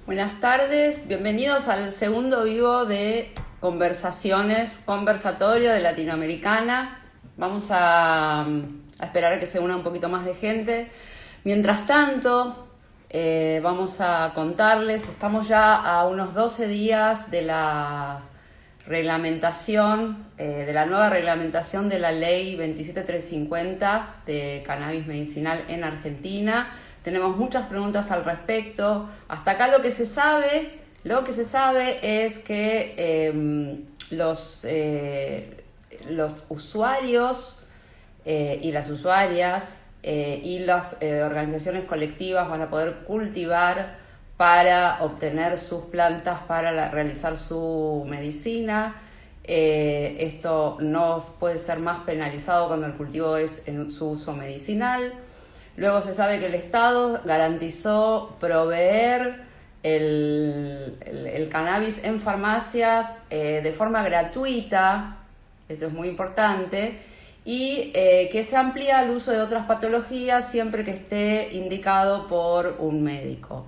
Buenas tardes, bienvenidos al segundo vivo de conversatorio de Latinoamericana. Vamos a esperar a que se una un poquito más de gente. Mientras tanto, vamos a contarles, estamos ya a unos 12 días de la reglamentación, de la nueva reglamentación de la ley 27350 de cannabis medicinal en Argentina. Tenemos muchas preguntas al respecto. Hasta acá lo que se sabe es que los usuarios y las usuarias y las organizaciones colectivas van a poder cultivar para obtener sus plantas para realizar su medicina. Esto no puede ser más penalizado cuando el cultivo es en su uso medicinal. Luego se sabe que el Estado garantizó proveer el cannabis en farmacias de forma gratuita, esto es muy importante, y que se amplía el uso de otras patologías siempre que esté indicado por un médico.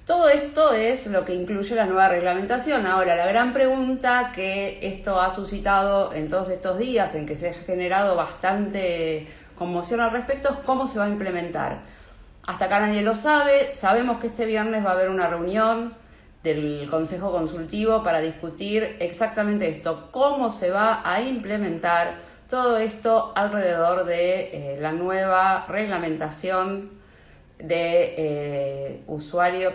Todo esto es lo que incluye la nueva reglamentación. Ahora, la gran pregunta que esto ha suscitado en todos estos días, en que se ha generado bastante conmoción al respecto, es cómo se va a implementar. Hasta acá nadie lo sabe. Sabemos que este viernes va a haber una reunión del Consejo Consultivo para discutir exactamente esto, cómo se va a implementar todo esto alrededor de la nueva reglamentación de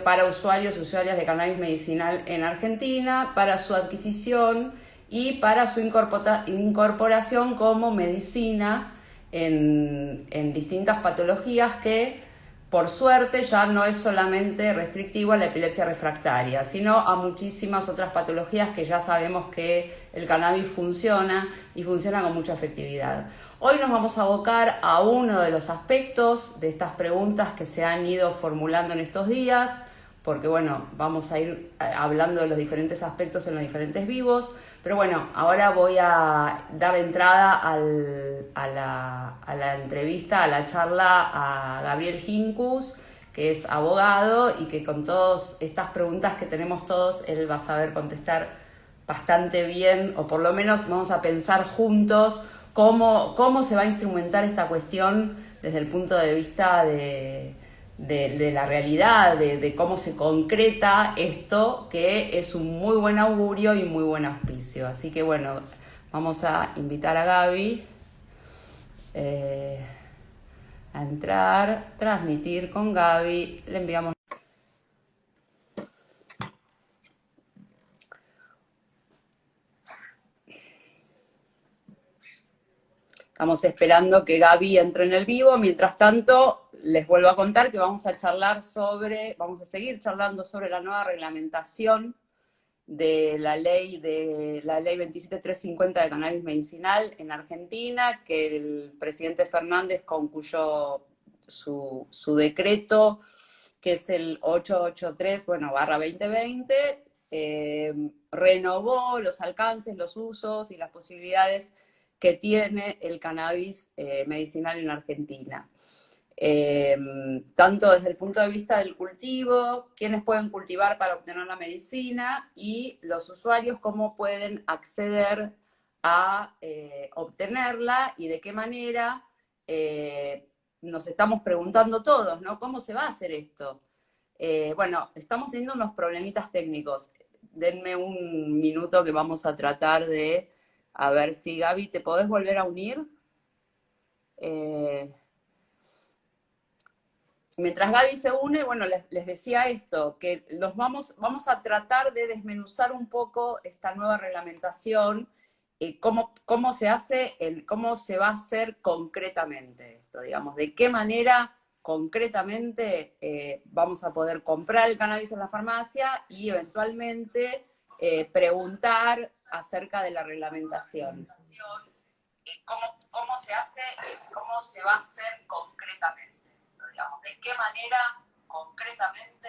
para usuarios y usuarias de cannabis medicinal en Argentina, para su adquisición y para su incorporación como medicina en distintas patologías que, por suerte, ya no es solamente restrictivo a la epilepsia refractaria, sino a muchísimas otras patologías que ya sabemos que el cannabis funciona y funciona con mucha efectividad. Hoy nos vamos a abocar a uno de los aspectos de estas preguntas que se han ido formulando en estos días, porque bueno, vamos a ir hablando de los diferentes aspectos en los diferentes vivos, pero bueno, ahora voy a dar entrada a la entrevista, a la charla a Gabriel Gincus, que es abogado y que con todas estas preguntas que tenemos todos, él va a saber contestar bastante bien, o por lo menos vamos a pensar juntos cómo se va a instrumentar esta cuestión desde el punto de vista de la realidad, de cómo se concreta esto, que es un muy buen augurio y muy buen auspicio. Así que bueno, vamos a invitar a Gaby a entrar, transmitir con Gaby, le enviamos. Estamos esperando que Gaby entre en el vivo. Mientras tanto, les vuelvo a contar que vamos a seguir charlando sobre la nueva reglamentación de la ley 27350 de cannabis medicinal en Argentina, que el presidente Fernández concluyó su decreto, que es el 883, barra 2020, renovó los alcances, los usos y las posibilidades que tiene el cannabis medicinal en Argentina. Tanto desde el punto de vista del cultivo, quiénes pueden cultivar para obtener la medicina, y los usuarios cómo pueden acceder a obtenerla y de qué manera. Nos estamos preguntando todos, ¿no? ¿Cómo se va a hacer esto? Bueno, estamos teniendo unos problemitas técnicos. Denme un minuto que vamos a tratar de... A ver si, Gaby, ¿te podés volver a unir? Mientras Gaby se une, bueno, les decía esto, que vamos a tratar de desmenuzar un poco esta nueva reglamentación, cómo se hace, cómo se va a hacer concretamente esto, digamos, de qué manera concretamente vamos a poder comprar el cannabis en la farmacia y eventualmente preguntar acerca de la reglamentación. ¿Cómo se hace, cómo se va a hacer concretamente? Digamos, de qué manera concretamente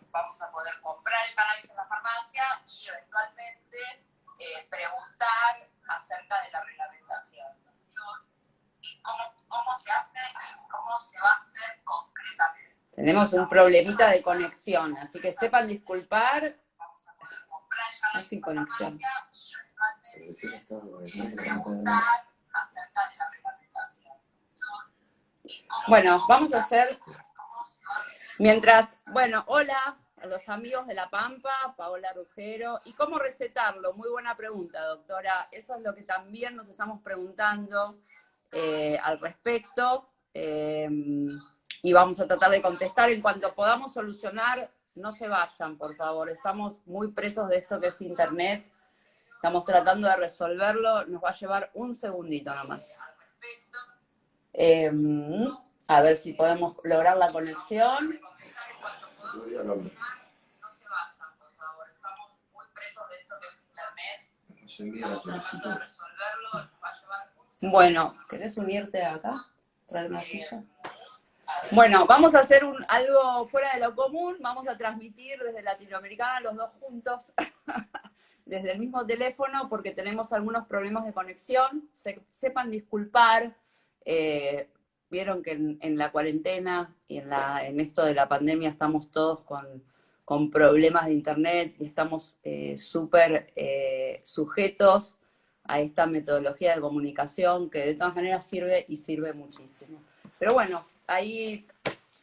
vamos a poder comprar el cannabis en la farmacia y eventualmente preguntar acerca de la reglamentación. ¿Cómo se hace, cómo se va a hacer concretamente? Tenemos un problemita de conexión, así que sepan disculpar. Es sin conexión. Bueno, vamos a hacer, mientras, bueno, hola a los amigos de La Pampa, Paola Rugero, ¿y cómo recetarlo? Muy buena pregunta, doctora. Eso es lo que también nos estamos preguntando al respecto, y vamos a tratar de contestar en cuanto podamos solucionar. No se vayan, por favor, estamos muy presos de esto que es Internet, estamos tratando de resolverlo, nos va a llevar un segundito nomás. A ver si podemos lograr la conexión. Bueno, ¿querés unirte acá? Traer una silla. Bueno, vamos a hacer algo fuera de lo común, vamos a transmitir desde Latinoamericana los dos juntos, desde el mismo teléfono, porque tenemos algunos problemas de conexión. Sepan disculpar, vieron que en la cuarentena y en esto de la pandemia estamos todos con problemas de internet y estamos súper sujetos a esta metodología de comunicación que de todas maneras sirve y sirve muchísimo. Pero bueno, ahí,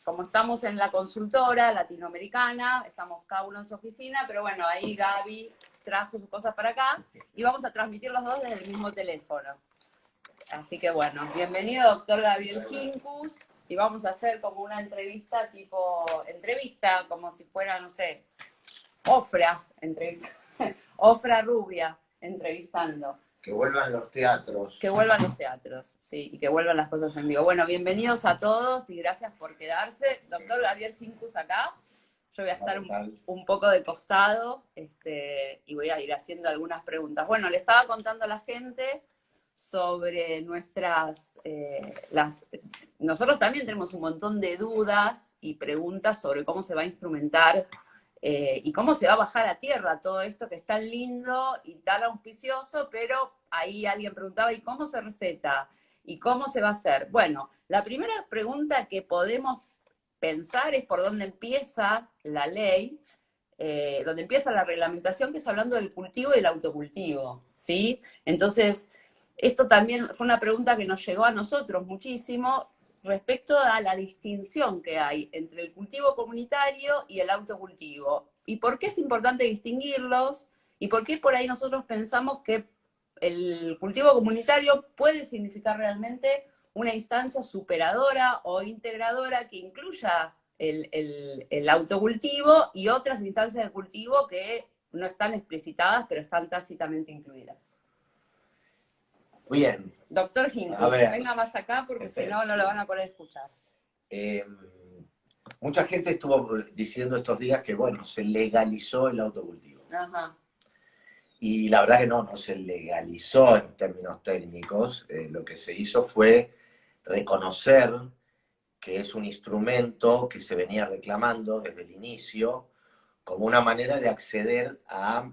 como estamos en la consultora latinoamericana, estamos cada uno en su oficina, pero bueno, ahí Gaby trajo sus cosas para acá y vamos a transmitir los dos desde el mismo teléfono. Así que bueno, bienvenido doctor Gabriel Gincus, y vamos a hacer como una entrevista como si fuera, no sé, Ofra Rubia entrevistando. Que vuelvan los teatros. Que vuelvan los teatros, sí, y que vuelvan las cosas en vivo. Bueno, bienvenidos a todos y gracias por quedarse. Doctor Gabriel Gincus acá. Yo voy a estar un poco de costado y voy a ir haciendo algunas preguntas. Bueno, le estaba contando a la gente sobre nosotros también tenemos un montón de dudas y preguntas sobre cómo se va a instrumentar y cómo se va a bajar a tierra todo esto que es tan lindo y tan auspicioso, pero ahí alguien preguntaba, ¿y cómo se receta? ¿Y cómo se va a hacer? Bueno, la primera pregunta que podemos pensar es por dónde empieza la ley, donde empieza la reglamentación, que es hablando del cultivo y del autocultivo, ¿sí? Entonces, esto también fue una pregunta que nos llegó a nosotros muchísimo respecto a la distinción que hay entre el cultivo comunitario y el autocultivo. ¿Y por qué es importante distinguirlos? ¿Y por qué por ahí nosotros pensamos que el cultivo comunitario puede significar realmente una instancia superadora o integradora que incluya el autocultivo y otras instancias de cultivo que no están explicitadas, pero están tácitamente incluidas? Bien. Doctor Gincus, venga más acá porque si no, no lo van a poder escuchar. Mucha gente estuvo diciendo estos días que, bueno, se legalizó el autocultivo. Ajá. Y la verdad que no se legalizó en términos técnicos. Lo que se hizo fue reconocer que es un instrumento que se venía reclamando desde el inicio como una manera de acceder a,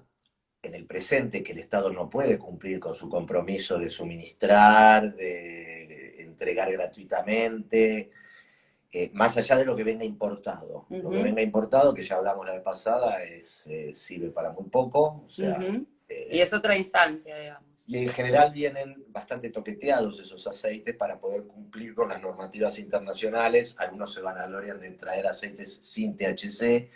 en el presente, que el Estado no puede cumplir con su compromiso de suministrar, de entregar gratuitamente, más allá de lo que venga importado. Lo que venga importado, que ya hablamos la vez pasada, sirve para muy poco. O sea, y es otra instancia, digamos. Y en general vienen bastante toqueteados esos aceites para poder cumplir con las normativas internacionales. Algunos se vanaglorian de traer aceites sin THC.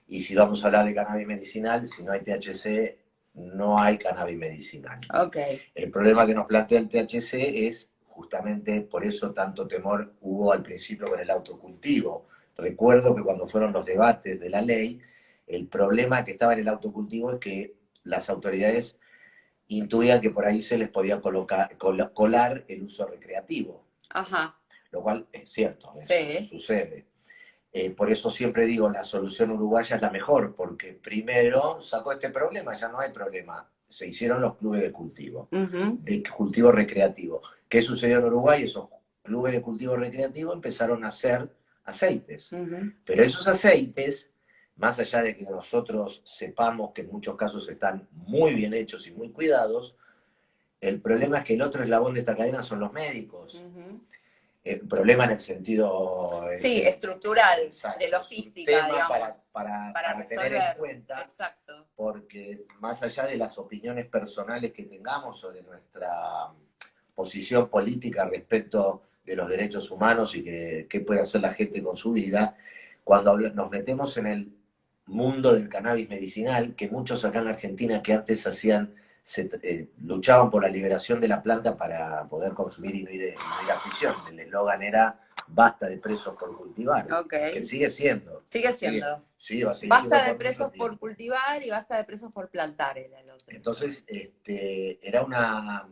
Y si vamos a hablar de cannabis medicinal, si no hay THC, no hay cannabis medicinal. Okay. El problema que nos plantea el THC es justamente por eso tanto temor hubo al principio con el autocultivo. Recuerdo que cuando fueron los debates de la ley, el problema que estaba en el autocultivo es que las autoridades intuían que por ahí se les podía colar el uso recreativo. Ajá. Lo cual es cierto, sí. Sucede. Por eso siempre digo, la solución uruguaya es la mejor, porque primero sacó este problema, ya no hay problema. Se hicieron los clubes de cultivo, de cultivo recreativo. ¿Qué sucedió en Uruguay? Esos clubes de cultivo recreativo empezaron a hacer aceites. Pero esos aceites, más allá de que nosotros sepamos que en muchos casos están muy bien hechos y muy cuidados, el problema es que el otro eslabón de esta cadena son los médicos. Problema en el sentido Sí, estructural, exacto, de es un logística, tema digamos, para para tener en resolver. cuenta, Exacto. porque más allá de las opiniones personales que tengamos o de nuestra posición política respecto de los derechos humanos y qué puede hacer la gente con su vida, cuando nos metemos en el mundo del cannabis medicinal, que muchos acá en la Argentina que antes luchaban por la liberación de la planta para poder consumir y no ir a prisión. El eslogan era basta de presos por cultivar, Ok. que sigue siendo. Sigue siendo. Sí, va a seguir siendo Basta de por mucho presos por tiempo. cultivar y basta de presos por plantar era el otro. Entonces, era una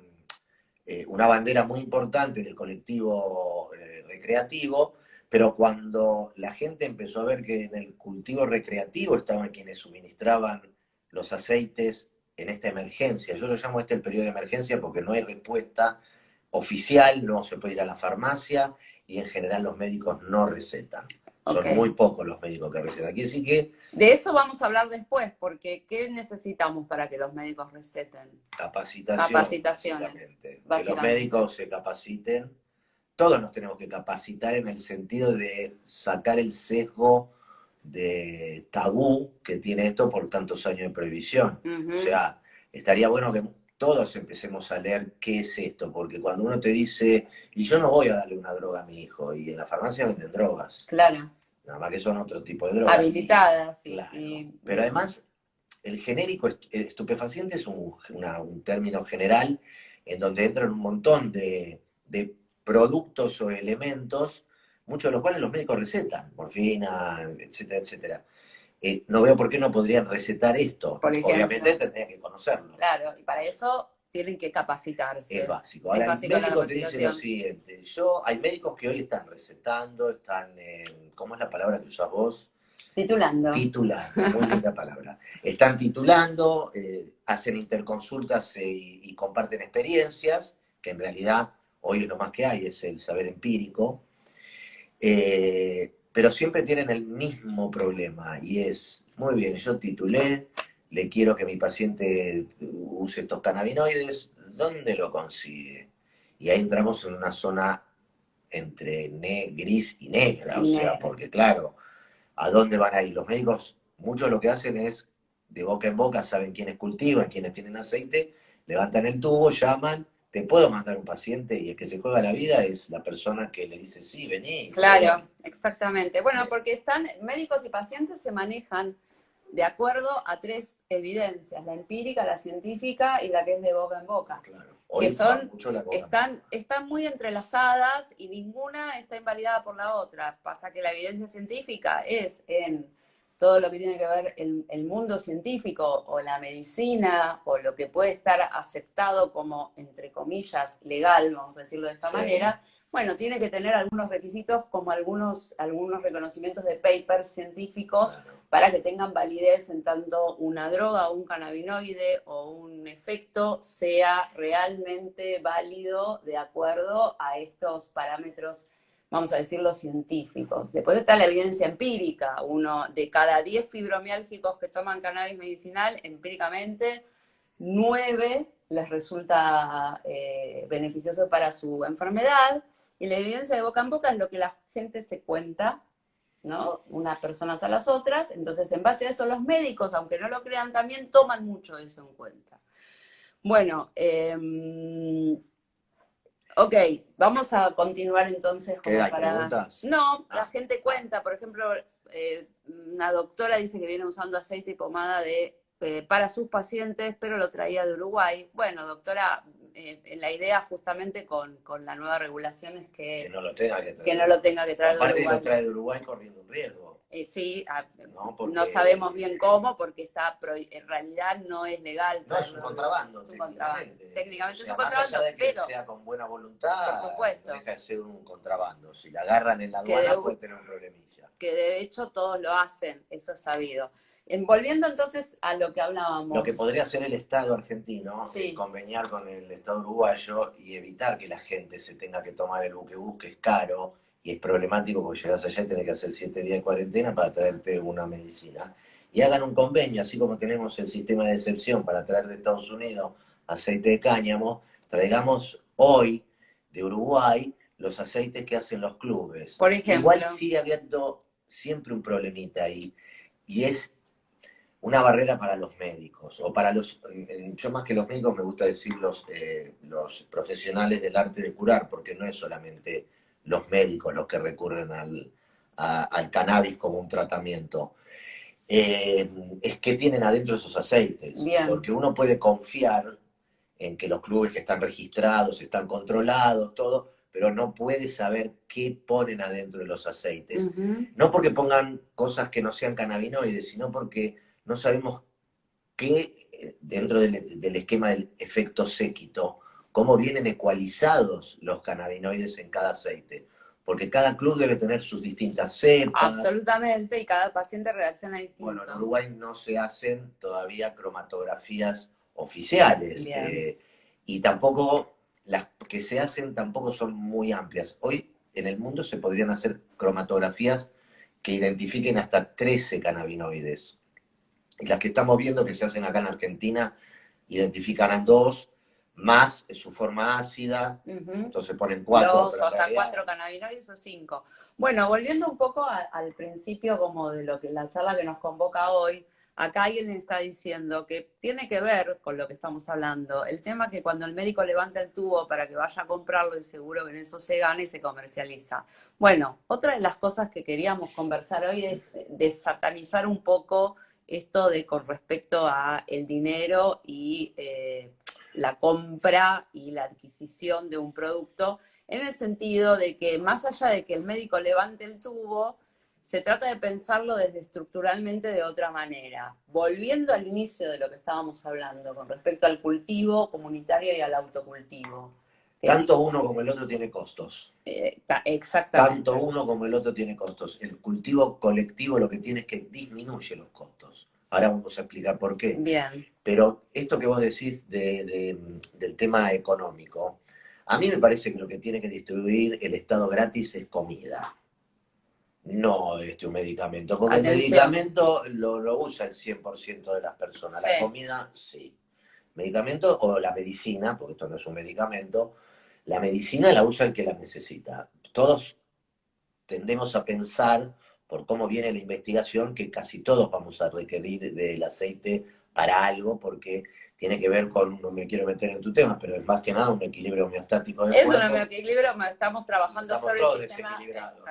bandera muy importante del colectivo recreativo, pero cuando la gente empezó a ver que en el cultivo recreativo estaban quienes suministraban los aceites en esta emergencia, yo lo llamo el periodo de emergencia porque no hay respuesta oficial, no se puede ir a la farmacia y en general los médicos no recetan. Son Ok. muy pocos los médicos que recetan. Aquí sí que De eso vamos a hablar después, porque ¿qué necesitamos para que los médicos receten? capacitaciones. Básicamente. Que los médicos se capaciten. Todos nos tenemos que capacitar en el sentido de sacar el sesgo de tabú que tiene esto por tantos años de prohibición. O sea, estaría bueno que todos empecemos a leer qué es esto, porque cuando uno te dice, y yo no voy a darle una droga a mi hijo, y en la farmacia venden drogas. Claro. Nada más que son otro tipo de drogas. Habilitadas, sí. Claro. Pero además, el genérico estupefaciente es un término general en donde entran un montón de productos o elementos, muchos de los cuales los médicos recetan, morfina, etcétera, etcétera. No veo por qué no podrían recetar esto. Por ejemplo. Obviamente tendría que conocerlo. Claro, y para eso tienen que capacitarse. Es básico. Ahora, el médico te dice lo siguiente. Hay médicos que hoy están recetando, ¿cómo es la palabra que usas vos? Titulando. Titulando, muy linda palabra. Están titulando, hacen interconsultas y comparten experiencias, que en realidad hoy es lo más que hay, es el saber empírico, pero siempre tienen el mismo problema y es, muy bien, yo titulé, le quiero que mi paciente use estos cannabinoides, ¿dónde lo consigue? Y ahí entramos en una zona entre gris y negra, o sea, porque claro, ¿a dónde van a ir? Los médicos, muchos lo que hacen es, de boca en boca, saben quiénes cultivan, quiénes tienen aceite, levantan el tubo, llaman, te puedo mandar un paciente, y el que se juega la vida es la persona que le dice, sí, vení. Claro, exactamente. Bueno, porque médicos y pacientes se manejan de acuerdo a tres evidencias, la empírica, la científica y la que es de boca en boca. Claro. Que están muy entrelazadas y ninguna está invalidada por la otra. Pasa que la evidencia científica es en todo lo que tiene que ver el mundo científico o la medicina o lo que puede estar aceptado como, entre comillas, legal, vamos a decirlo de esta manera. Bueno, tiene que tener algunos requisitos como algunos reconocimientos de papers científicos para que tengan validez en tanto una droga o un cannabinoide o un efecto sea realmente válido de acuerdo a estos parámetros, vamos a decirlo, científicos. Después está la evidencia empírica. Uno de cada 10 fibromiálgicos que toman cannabis medicinal, empíricamente, 9 les resulta beneficioso para su enfermedad. Y la evidencia de boca en boca es lo que la gente se cuenta, ¿no? Unas personas a las otras. Entonces, en base a eso, los médicos, aunque no lo crean, también toman mucho eso en cuenta. Bueno, ok, vamos a continuar entonces como ¿Hay para... preguntas? No, la gente cuenta, por ejemplo, una doctora dice que viene usando aceite y pomada para sus pacientes, pero lo traía de Uruguay. Bueno, doctora, la idea justamente con la nueva regulación es que no lo tenga que traer, que no lo tenga que traer de Uruguay. Aparte lo trae de Uruguay corriendo un riesgo. Sí, Porque, no sabemos bien cómo, porque en realidad no es legal. No, es un contrabando. Es un contrabando. Técnicamente, o sea, es un contrabando, más allá de que pero sea con buena voluntad, por supuesto, deja de ser un contrabando. Si la agarran en la aduana puede tener un problemilla. Que de hecho todos lo hacen, eso es sabido. Volviendo entonces a lo que hablábamos. Lo que podría hacer el Estado argentino, conveniar con el Estado uruguayo y evitar que la gente se tenga que tomar el buquebús, que es caro y es problemático porque llegas allá y tenés que hacer 7 días de cuarentena para traerte una medicina. Y hagan un convenio, así como tenemos el sistema de excepción para traer de Estados Unidos aceite de cáñamo, traigamos hoy de Uruguay los aceites que hacen los clubes. Por ejemplo. Igual sigue habiendo siempre un problemita ahí, y es una barrera para los médicos, o para los, yo más que los médicos me gusta decir los profesionales del arte de curar, porque no es solamente los médicos los que recurren al cannabis como un tratamiento. Es que tienen adentro esos aceites. Bien. Porque uno puede confiar en que los clubes que están registrados, están controlados, todo, pero no puede saber qué ponen adentro de los aceites. No porque pongan cosas que no sean cannabinoides, sino porque no sabemos qué, dentro del esquema del efecto séquito, cómo vienen ecualizados los cannabinoides en cada aceite. Porque cada club debe tener sus distintas cepas. Absolutamente, y cada paciente reacciona distinto. Bueno, en Uruguay no se hacen todavía cromatografías oficiales. Y tampoco, las que se hacen tampoco son muy amplias. Hoy en el mundo se podrían hacer cromatografías que identifiquen hasta 13 cannabinoides. Y las que estamos viendo que se hacen acá en Argentina identifican a 2, más su forma ácida, entonces ponen 4. 2 o hasta 4 cannabinoides o 5. Bueno, volviendo un poco al principio como de lo que la charla que nos convoca hoy, acá alguien está diciendo que tiene que ver con lo que estamos hablando, el tema que cuando el médico levanta el tubo para que vaya a comprarlo y seguro que en eso se gana y se comercializa. Bueno, otra de las cosas que queríamos conversar hoy es desatanizar un poco esto de con respecto a el dinero y la compra y la adquisición de un producto, en el sentido de que más allá de que el médico levante el tubo, se trata de pensarlo desde estructuralmente de otra manera. Volviendo al inicio de lo que estábamos hablando, con respecto al cultivo comunitario y al autocultivo. Tanto uno como el otro tiene costos. Exactamente. Tanto uno como el otro tiene costos. El cultivo colectivo lo que tiene es que disminuye los costos. Ahora vamos a explicar por qué. Bien. Pero esto que vos decís del tema económico, a mí me parece que lo que tiene que distribuir el Estado gratis es comida. No un medicamento. Porque Atención. El medicamento lo usa el 100% de las personas. Sí. La comida, sí. Medicamento o la medicina, porque esto no es un medicamento, la medicina la usa el que la necesita. Todos tendemos a pensar, por cómo viene la investigación, que casi todos vamos a requerir del aceite para algo, porque tiene que ver con, no me quiero meter en tu tema, pero es más que nada un equilibrio homeostático del cuerpo. Es un equilibrio, estamos trabajando sobre todos el sistema. desequilibrados,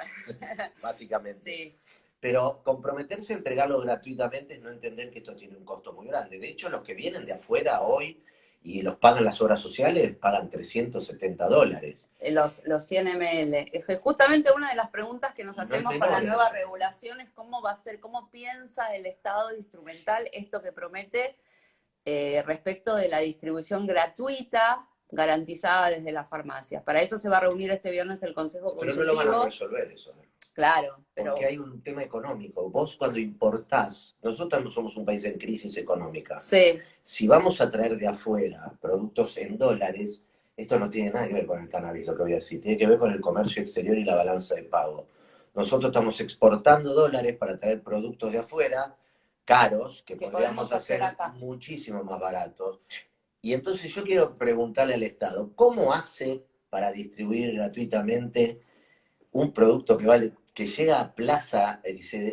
básicamente. Sí. Pero comprometerse a entregarlo gratuitamente es no entender que esto tiene un costo muy grande. De hecho, los que vienen de afuera hoy y los pagan las obras sociales, pagan $370. Los 100 ml. Justamente una de las preguntas que nos hacemos con la nueva regulación es cómo va a ser, cómo piensa el Estado instrumental esto que promete respecto de la distribución gratuita garantizada desde las farmacias. Para eso se va a reunir este viernes el Consejo Consultivo. Pero no lo van a resolver eso. Claro, pero... Porque hay un tema económico. Vos cuando importás, nosotros no somos un país en crisis económica. Sí. Si vamos a traer de afuera productos en dólares, esto no tiene nada que ver con el cannabis, lo que voy a decir. Tiene que ver con el comercio exterior y la balanza de pago. Nosotros estamos exportando dólares para traer productos de afuera, caros, que podríamos hacer muchísimo más baratos. Y entonces yo quiero preguntarle al Estado, ¿cómo hace para distribuir gratuitamente un producto que llega a plaza,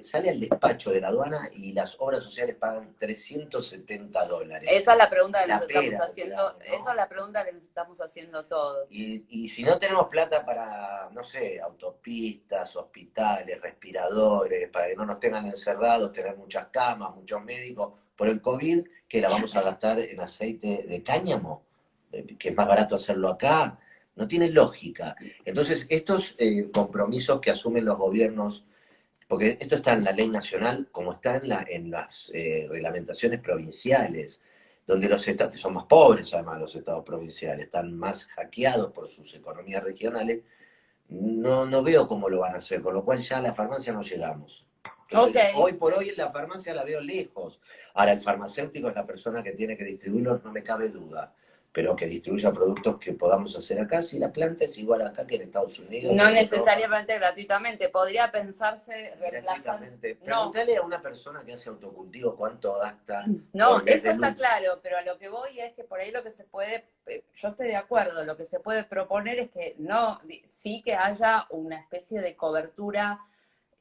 sale al despacho de la aduana y las obras sociales pagan $370? Esa es la pregunta que nos estamos haciendo, ¿no? Esa es la pregunta que nos estamos haciendo todos. Y si no tenemos plata para, no sé, autopistas, hospitales, respiradores, para que no nos tengan encerrados, tener muchas camas, muchos médicos por el COVID, que la vamos a gastar en aceite de cáñamo, que es más barato hacerlo acá. No tiene lógica. Entonces, estos compromisos que asumen los gobiernos, porque esto está en la ley nacional, como está en las reglamentaciones provinciales, donde los estados, que son más pobres además los estados provinciales, están más hackeados por sus economías regionales, no veo cómo lo van a hacer, con lo cual ya a la farmacia no llegamos. Entonces, hoy por hoy en la farmacia la veo lejos. Ahora, el farmacéutico es la persona que tiene que distribuirlo, no me cabe duda. pero que distribuya productos que podamos hacer acá, si la planta es igual acá que en Estados Unidos. No necesariamente gratuitamente, podría pensarse reemplazar. Gratuitamente. No, Preguntale a una persona que hace autocultivo cuánto gasta no, por mes eso de está luz. claro, pero a lo que voy es que por ahí lo que se puede, yo estoy de acuerdo, lo que se puede proponer es que no, sí que haya una especie de cobertura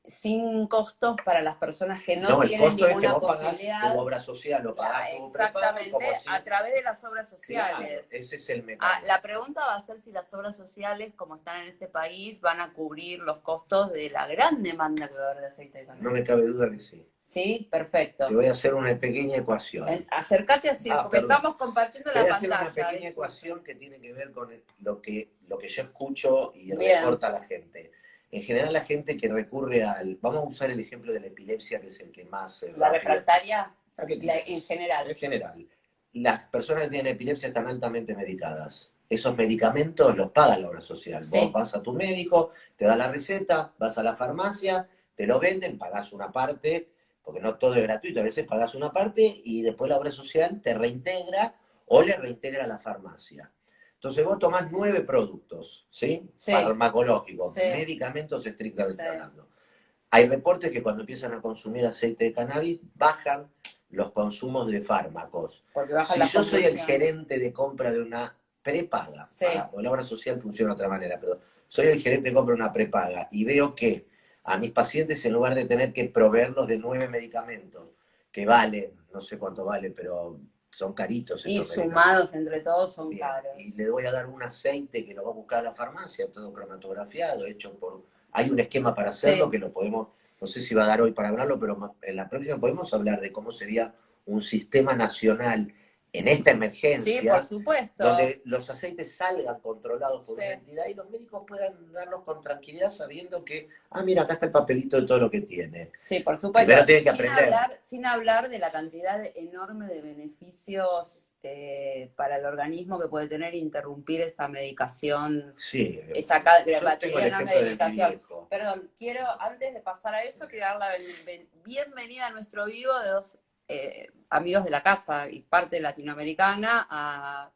sin costos para las personas que no No, el tienen costo es que ninguna vos pagás posibilidad. tu obra social, lo pagás tu prepago, Exactamente, como si... a través de las obras Claro, sociales. ese es el mecanismo. La pregunta va a ser si las obras sociales, como están en este país, van a cubrir los costos de la gran demanda que va a haber de aceite de cannabis. No me cabe duda que sí. Sí, perfecto. Te voy a hacer una pequeña ecuación. Acércate así, porque perdón. estamos compartiendo Te la voy a hacer pantalla. una pequeña ecuación que tiene que ver con lo que yo escucho y Bien. reporta a la gente. En general, la gente que recurre al... Vamos a usar el ejemplo de la epilepsia, que es el que más... ¿La refractaria? En general. En general. Las personas que tienen epilepsia están altamente medicadas. Esos medicamentos los paga la obra social. Sí. Vos vas a tu médico, te da la receta, vas a la farmacia, te lo venden, pagás una parte, porque no todo es gratuito, a veces pagás una parte y después la obra social te reintegra o le reintegra a la farmacia. Entonces vos tomás 9 productos, ¿sí? Sí. Farmacológicos, Sí. medicamentos estrictamente Sí. hablando. Hay reportes que cuando empiezan a consumir aceite de cannabis bajan los consumos de fármacos. Si yo soy el gerente de compra de una prepaga, sí, porque la obra social funciona de otra manera, pero soy el gerente de compra de una prepaga y veo que a mis pacientes, en lugar de tener que proveerlos de 9 medicamentos, que valen, no sé cuánto vale, pero son caritos. Y sumados entre todos son bien, caros. y le voy a dar un aceite que lo va a buscar a la farmacia, todo cromatografiado, hecho por... Hay un esquema para hacerlo, sí, que lo podemos, no sé si va a dar hoy para hablarlo, pero en la próxima podemos hablar de cómo sería un sistema nacional en esta emergencia. Sí, por supuesto. Donde los aceites salgan controlados por sí, una entidad y los médicos puedan darlos con tranquilidad sabiendo que, mira, acá está el papelito de todo lo que tiene. Sí, por supuesto. Primero tienen que aprender. Sin hablar de la cantidad enorme de beneficios para el organismo que puede tener interrumpir esta medicación. Sí. Esa batería enorme de medicación. Perdón, quiero, antes de pasar a eso, quiero dar la bienvenida a nuestro vivo de dos amigos de la casa y parte latinoamericana, a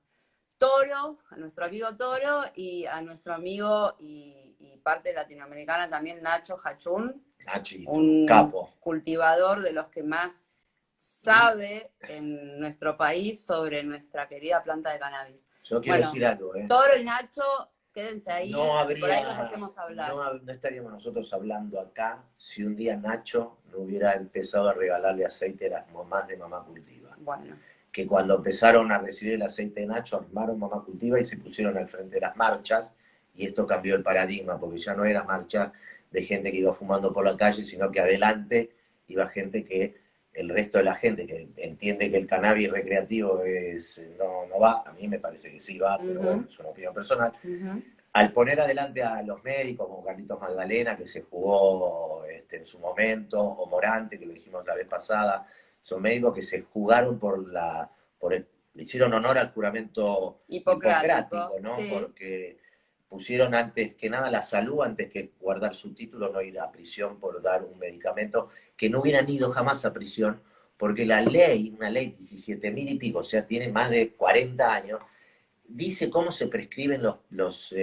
Toro, a nuestro amigo Toro, y a nuestro amigo y parte latinoamericana también, Nacho Hachún, Nachito, un capo, cultivador de los que más sabe en nuestro país sobre nuestra querida planta de cannabis. Yo quiero decir algo, Toro y Nacho, quédense ahí, no habría, por ahí los hacemos hablar. No estaríamos nosotros hablando acá si un día Nacho no hubiera empezado a regalarle aceite a las mamás de Mamá Cultiva. Bueno. Que cuando empezaron a recibir el aceite de Nacho, armaron Mamá Cultiva y se pusieron al frente de las marchas, y esto cambió el paradigma, porque ya no era marcha de gente que iba fumando por la calle, sino que adelante iba gente que, el resto de la gente que entiende que el cannabis recreativo no va, a mí me parece que sí va, pero bueno, es una opinión personal. Al poner adelante a los médicos como Carlitos Magdalena, que se jugó en su momento, o Morante, que lo dijimos la vez pasada, son médicos que se jugaron le hicieron honor al juramento hipocrático, ¿no? Sí. Porque pusieron antes que nada la salud, antes que guardar su título, no ir a prisión por dar un medicamento, que no hubieran ido jamás a prisión, porque la ley, una ley 17.000 y pico, o sea, tiene más de 40 años, dice cómo se prescriben los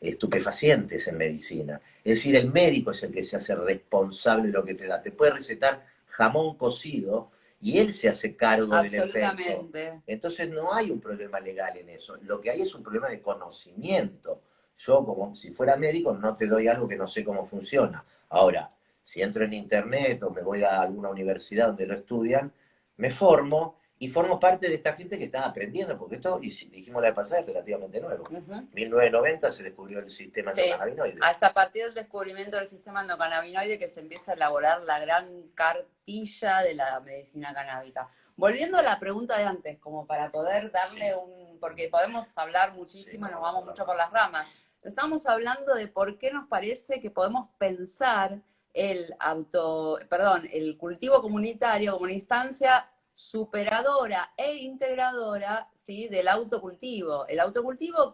estupefacientes en medicina. Es decir, el médico es el que se hace responsable de lo que te da. Te puede recetar jamón cocido y él se hace cargo del efecto. Entonces no hay un problema legal en eso. Lo que hay es un problema de conocimiento. Yo, como si fuera médico, no te doy algo que no sé cómo funciona. Ahora, si entro en internet o me voy a alguna universidad donde lo estudian, me formo y formo parte de esta gente que está aprendiendo, porque esto, y dijimos la vez pasada, es relativamente nuevo. En 1990 se descubrió el sistema endocannabinoide. Es a partir del descubrimiento del sistema endocannabinoide que se empieza a elaborar la gran cartilla de la medicina canábica. Volviendo a la pregunta de antes, como para poder darle porque podemos hablar muchísimo y nos vamos mucho por las ramas. Estamos hablando de por qué nos parece que podemos pensar el cultivo comunitario como una instancia superadora e integradora, ¿sí?, del autocultivo. El autocultivo,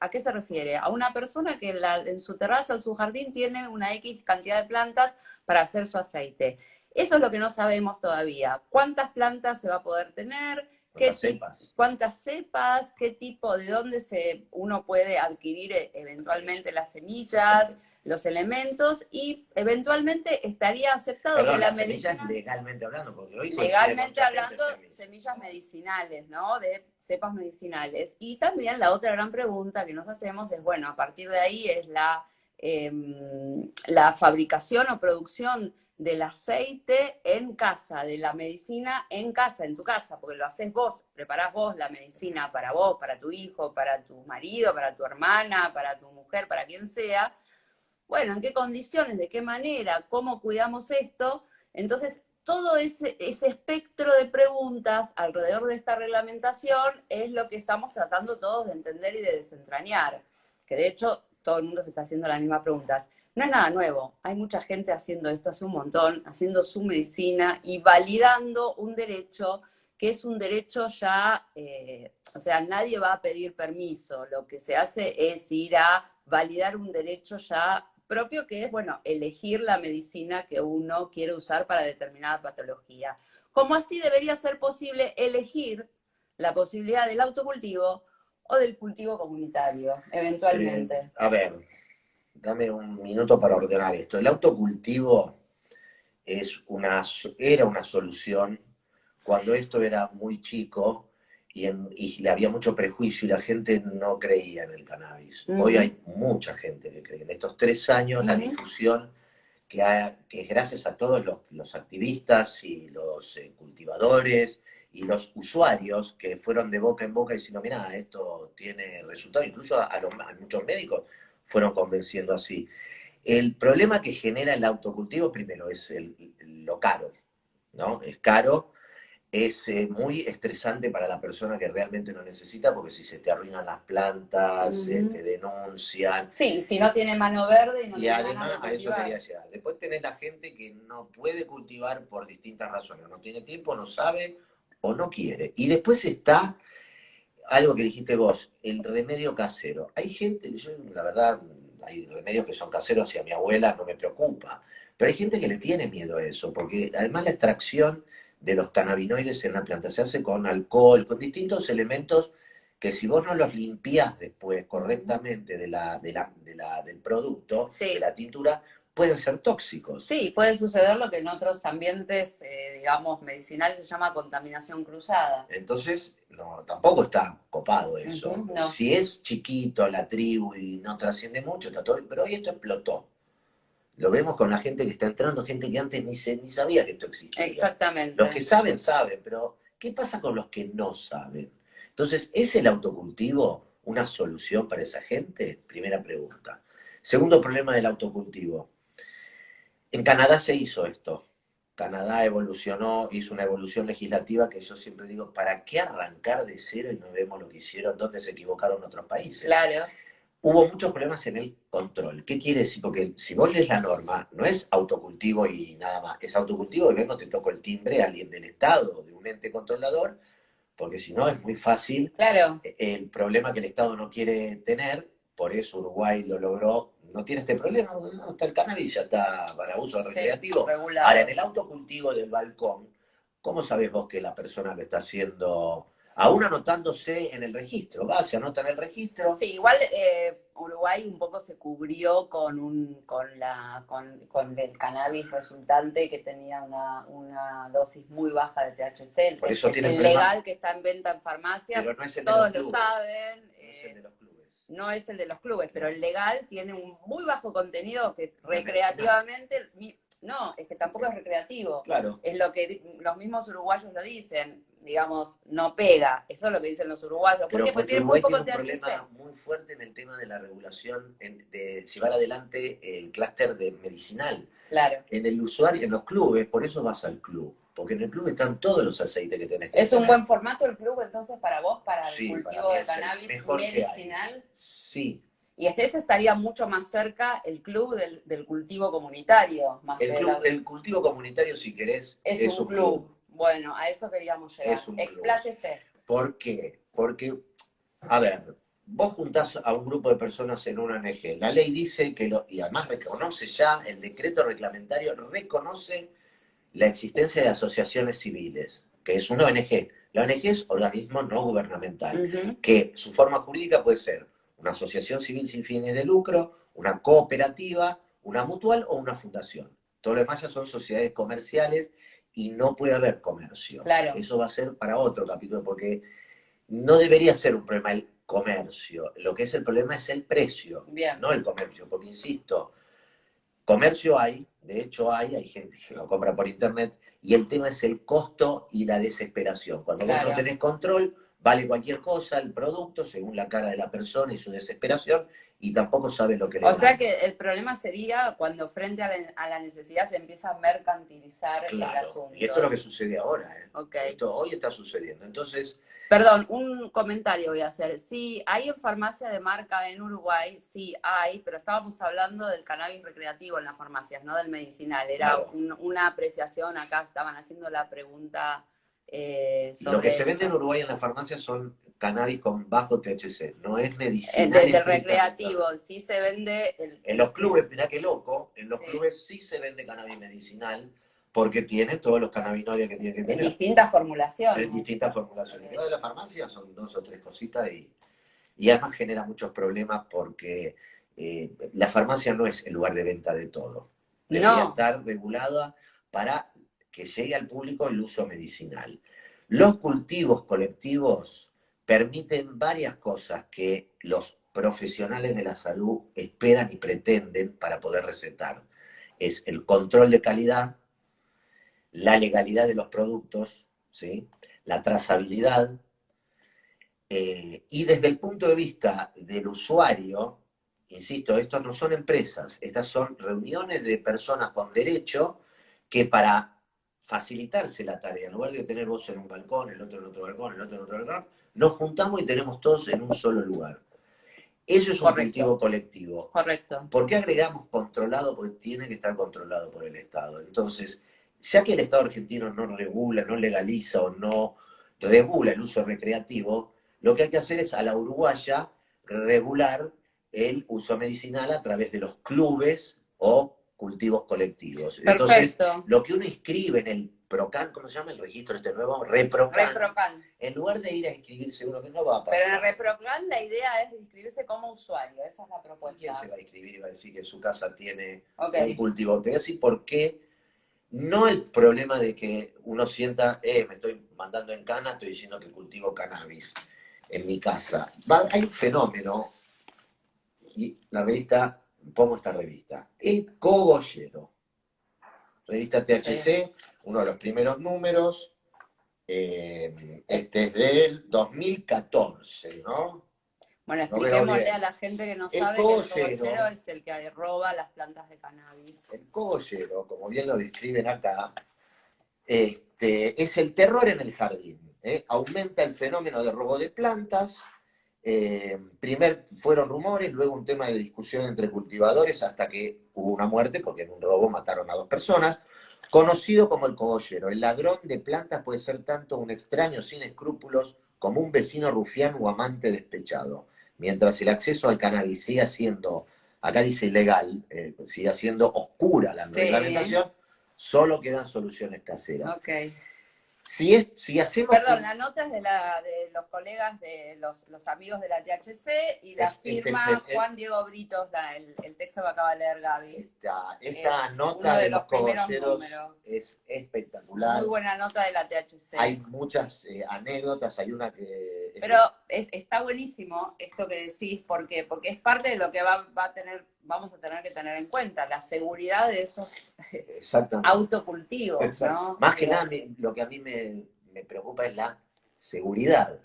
¿a qué se refiere? A una persona que en su terraza o su jardín tiene una X cantidad de plantas para hacer su aceite. Eso es lo que no sabemos todavía. ¿Cuántas plantas se va a poder tener? ¿Cuántas cepas? ¿Cuántas cepas? ¿Qué tipo, de dónde uno puede adquirir eventualmente las semillas, los elementos? Y eventualmente estaría aceptado Perdón, que la las semillas medicina... legalmente hablando, porque hoy Legalmente hablando, semillas medicinales, ¿no? De cepas medicinales. Y también la otra gran pregunta que nos hacemos es, bueno, a partir de ahí es la fabricación o producción del aceite en casa, de la medicina en casa, en tu casa, porque lo haces vos, preparás vos la medicina para vos, para tu hijo, para tu marido, para tu hermana, para tu mujer, para quien sea. Bueno, ¿en qué condiciones? ¿De qué manera? ¿Cómo cuidamos esto? Entonces, todo ese espectro de preguntas alrededor de esta reglamentación es lo que estamos tratando todos de entender y de desentrañar. Que de hecho, todo el mundo se está haciendo las mismas preguntas. No es nada nuevo. Hay mucha gente haciendo esto hace un montón, haciendo su medicina y validando un derecho que es un derecho ya, o sea, nadie va a pedir permiso. Lo que se hace es ir a validar un derecho ya propio, que es, bueno, elegir la medicina que uno quiere usar para determinada patología. Como así debería ser posible elegir la posibilidad del autocultivo o del cultivo comunitario, eventualmente. A ver, dame un minuto para ordenar esto. El autocultivo era una solución cuando esto era muy chico y había mucho prejuicio y la gente no creía en el cannabis. Hoy hay mucha gente que cree. En estos 3 años la difusión que es gracias a todos los activistas y los cultivadores y los usuarios que fueron de boca en boca diciendo, mira, esto tiene resultado, incluso a muchos médicos fueron convenciendo así. El problema que genera el autocultivo, primero, es lo caro, ¿no? Es caro, es muy estresante para la persona que realmente lo necesita, porque si se te arruinan las plantas, te denuncian. Sí, si no tiene mano verde y no Y tiene además ganas de a eso cultivar. quería llegar. Después tenés la gente que no puede cultivar por distintas razones, no tiene tiempo, no sabe o no quiere. Y después está algo que dijiste vos, el remedio casero. Hay gente, yo, la verdad, hay remedios que son caseros y a mi abuela no me preocupa, pero hay gente que le tiene miedo a eso, porque además la extracción de los cannabinoides en la planta se hace con alcohol, con distintos elementos que si vos no los limpiás después correctamente del producto, Sí. de la tintura, pueden ser tóxicos. Sí, puede suceder lo que en otros ambientes, digamos, medicinales se llama contaminación cruzada. Entonces, no, tampoco está copado eso. No. Si es chiquito la tribu y no trasciende mucho, está todo, pero hoy esto explotó. Lo vemos con la gente que está entrando, gente que antes ni sabía que esto existía. Exactamente. Los que saben, saben, pero ¿qué pasa con los que no saben? Entonces, ¿es el autocultivo una solución para esa gente? Primera pregunta. Segundo problema del autocultivo. En Canadá se hizo esto. Canadá evolucionó, hizo una evolución legislativa que yo siempre digo, ¿para qué arrancar de cero y no vemos lo que hicieron, dónde se equivocaron otros países? Claro. Hubo muchos problemas en el control. ¿Qué quiere decir? Porque si vos lees la norma, no es autocultivo y nada más, es autocultivo y vengo, te toco el timbre a alguien del Estado o de un ente controlador, porque si no es muy fácil. Claro. El problema que el Estado no quiere tener, por eso Uruguay lo logró, no tiene este problema, no, está el cannabis, ya está para uso recreativo. Regulado. Ahora, en el autocultivo del balcón, ¿cómo sabés vos que la persona lo está haciendo? Aún anotándose en el registro, se anota en el registro. Sí, igual Uruguay un poco se cubrió con el cannabis resultante que tenía una dosis muy baja de THC. Por eso tiene el legal que está en venta en farmacias, pero no es el todos de los lo clubes. saben. No es el de los clubes. No es el de los clubes, pero el legal tiene un muy bajo contenido que recreativamente... No, es que tampoco es recreativo. Claro. Es lo que los mismos uruguayos lo dicen, digamos, no pega. Eso es lo que dicen los uruguayos. Pero Porque tiene muy poco THC. Tiene un problema muy fuerte en el tema de la regulación, de llevar adelante el clúster de medicinal. Claro. En el usuario, en los clubes, por eso vas al club. Porque en el club están todos los aceites que tenés que ¿Es tener. un buen formato el club entonces para vos, para el Sí, cultivo para mí de es el cannabis mejor que hay. medicinal? Sí. Y ese estaría mucho más cerca el club del cultivo comunitario. Más El cultivo comunitario, si querés, es un club. Bueno, a eso queríamos llegar. Expláyese. ¿Por qué? Porque, a ver, vos juntás a un grupo de personas en una ONG. La ley dice que, y además reconoce ya, el decreto reglamentario reconoce la existencia de asociaciones civiles, que es una ONG, La ONG es organismo no gubernamental, Ujú. que su forma jurídica puede ser una asociación civil sin fines de lucro, una cooperativa, una mutual o una fundación. Todo lo demás ya son sociedades comerciales y no puede haber comercio. Claro, Eso va a ser para otro capítulo, porque no debería ser un problema el comercio. Lo que es el problema es el precio, bien. no el comercio. Porque, insisto, comercio hay, de hecho hay gente que lo compra por internet, y el tema es el costo y la desesperación. Cuando vos no Claro. tenés control, vale cualquier cosa el producto según la cara de la persona y su desesperación, y tampoco sabes lo que le O sea gana. que el problema sería cuando frente a la necesidad se empieza a mercantilizar el Claro, y esto es lo asunto. que sucede ahora, ¿eh? Ok. Esto hoy está sucediendo. Entonces, Perdón, un comentario voy a hacer. Sí, hay en farmacia de marca en Uruguay, sí hay, pero estábamos hablando del cannabis recreativo en las farmacias, no del medicinal. Era claro, una apreciación, acá estaban haciendo la pregunta lo que sobre se vende en eso. Uruguay en las farmacias son cannabis con bajo THC, no es medicinal Del estrictamente recreativo, hablando. sí se vende En los clubes, mirá qué loco, en los sí, clubes sí se vende cannabis medicinal porque tiene todos los cannabinoides que tiene que en tener, distintas en formulaciones. distintas formulaciones. Que va Okay. de la farmacia son dos o tres cositas y además genera muchos problemas porque la farmacia no es el lugar de venta de todo. Debería No, estar regulada para que llegue al público el uso medicinal. Los cultivos colectivos permiten varias cosas que los profesionales de la salud esperan y pretenden para poder recetar. Es el control de calidad, la legalidad de los productos, ¿sí? La trazabilidad, y desde el punto de vista del usuario, insisto, estos no son empresas, estas son reuniones de personas con derecho que para facilitarse la tarea, en lugar de tener vos en un balcón, el otro en otro balcón, el otro en otro balcón, nos juntamos y tenemos todos en un solo lugar. Eso es un correcto, cultivo colectivo. correcto. ¿Por qué agregamos controlado? Porque tiene que estar controlado por el Estado. Entonces, ya que el Estado argentino no regula, no legaliza o no regula el uso recreativo, lo que hay que hacer es a la uruguaya regular el uso medicinal a través de los clubes o cultivos colectivos. Entonces, Perfecto. lo que uno inscribe en el PROCAN, ¿cómo se llama el registro este nuevo? RePROCAN, ReproCan. en lugar de ir a inscribirse uno que no va a Pero en el pasar. ReproCan la idea es inscribirse como usuario, esa es la ¿Y quién se propuesta. va a inscribir y va a decir que en su casa tiene Ok, un cultivo? Te voy a decir por qué. No el problema de que uno sienta, me estoy mandando en cana, estoy diciendo que cultivo cannabis en mi casa. Hay un fenómeno, y la revista, pongo esta revista, El Cogollero, revista sí. THC, uno de los primeros números, este es del 2014, ¿no? Bueno, No veo expliquémosle a bien. la gente que no El sabe que el cogollero cogollero es el que roba las plantas de cannabis. El cogollero, como bien lo describen acá, es el terror en el jardín. Aumenta el fenómeno de robo de plantas. Primero fueron rumores, luego un tema de discusión entre cultivadores hasta que hubo una muerte porque en un robo mataron a dos personas. Conocido como el cogollero, el ladrón de plantas puede ser tanto un extraño sin escrúpulos como un vecino rufián o amante despechado. Mientras el acceso al cannabis siga siendo, acá dice ilegal, siga siendo oscura la Sí, reglamentación, solo quedan soluciones caseras. ok. Si hacemos... Perdón, la nota es de los colegas, de los amigos de la THC y la firma Juan Diego Britos, el texto que acaba de leer Gaby. Esta Es uno nota de de los los primeros cogolleros números. es espectacular. Muy buena nota de la Hay THC. muchas anécdotas, hay una que... Pero está buenísimo esto que decís, porque es parte de lo que vamos a tener que tener en cuenta, la seguridad de esos Exactamente. autocultivos, ¿no? Más que Digo, nada, lo que a mí me preocupa es la seguridad,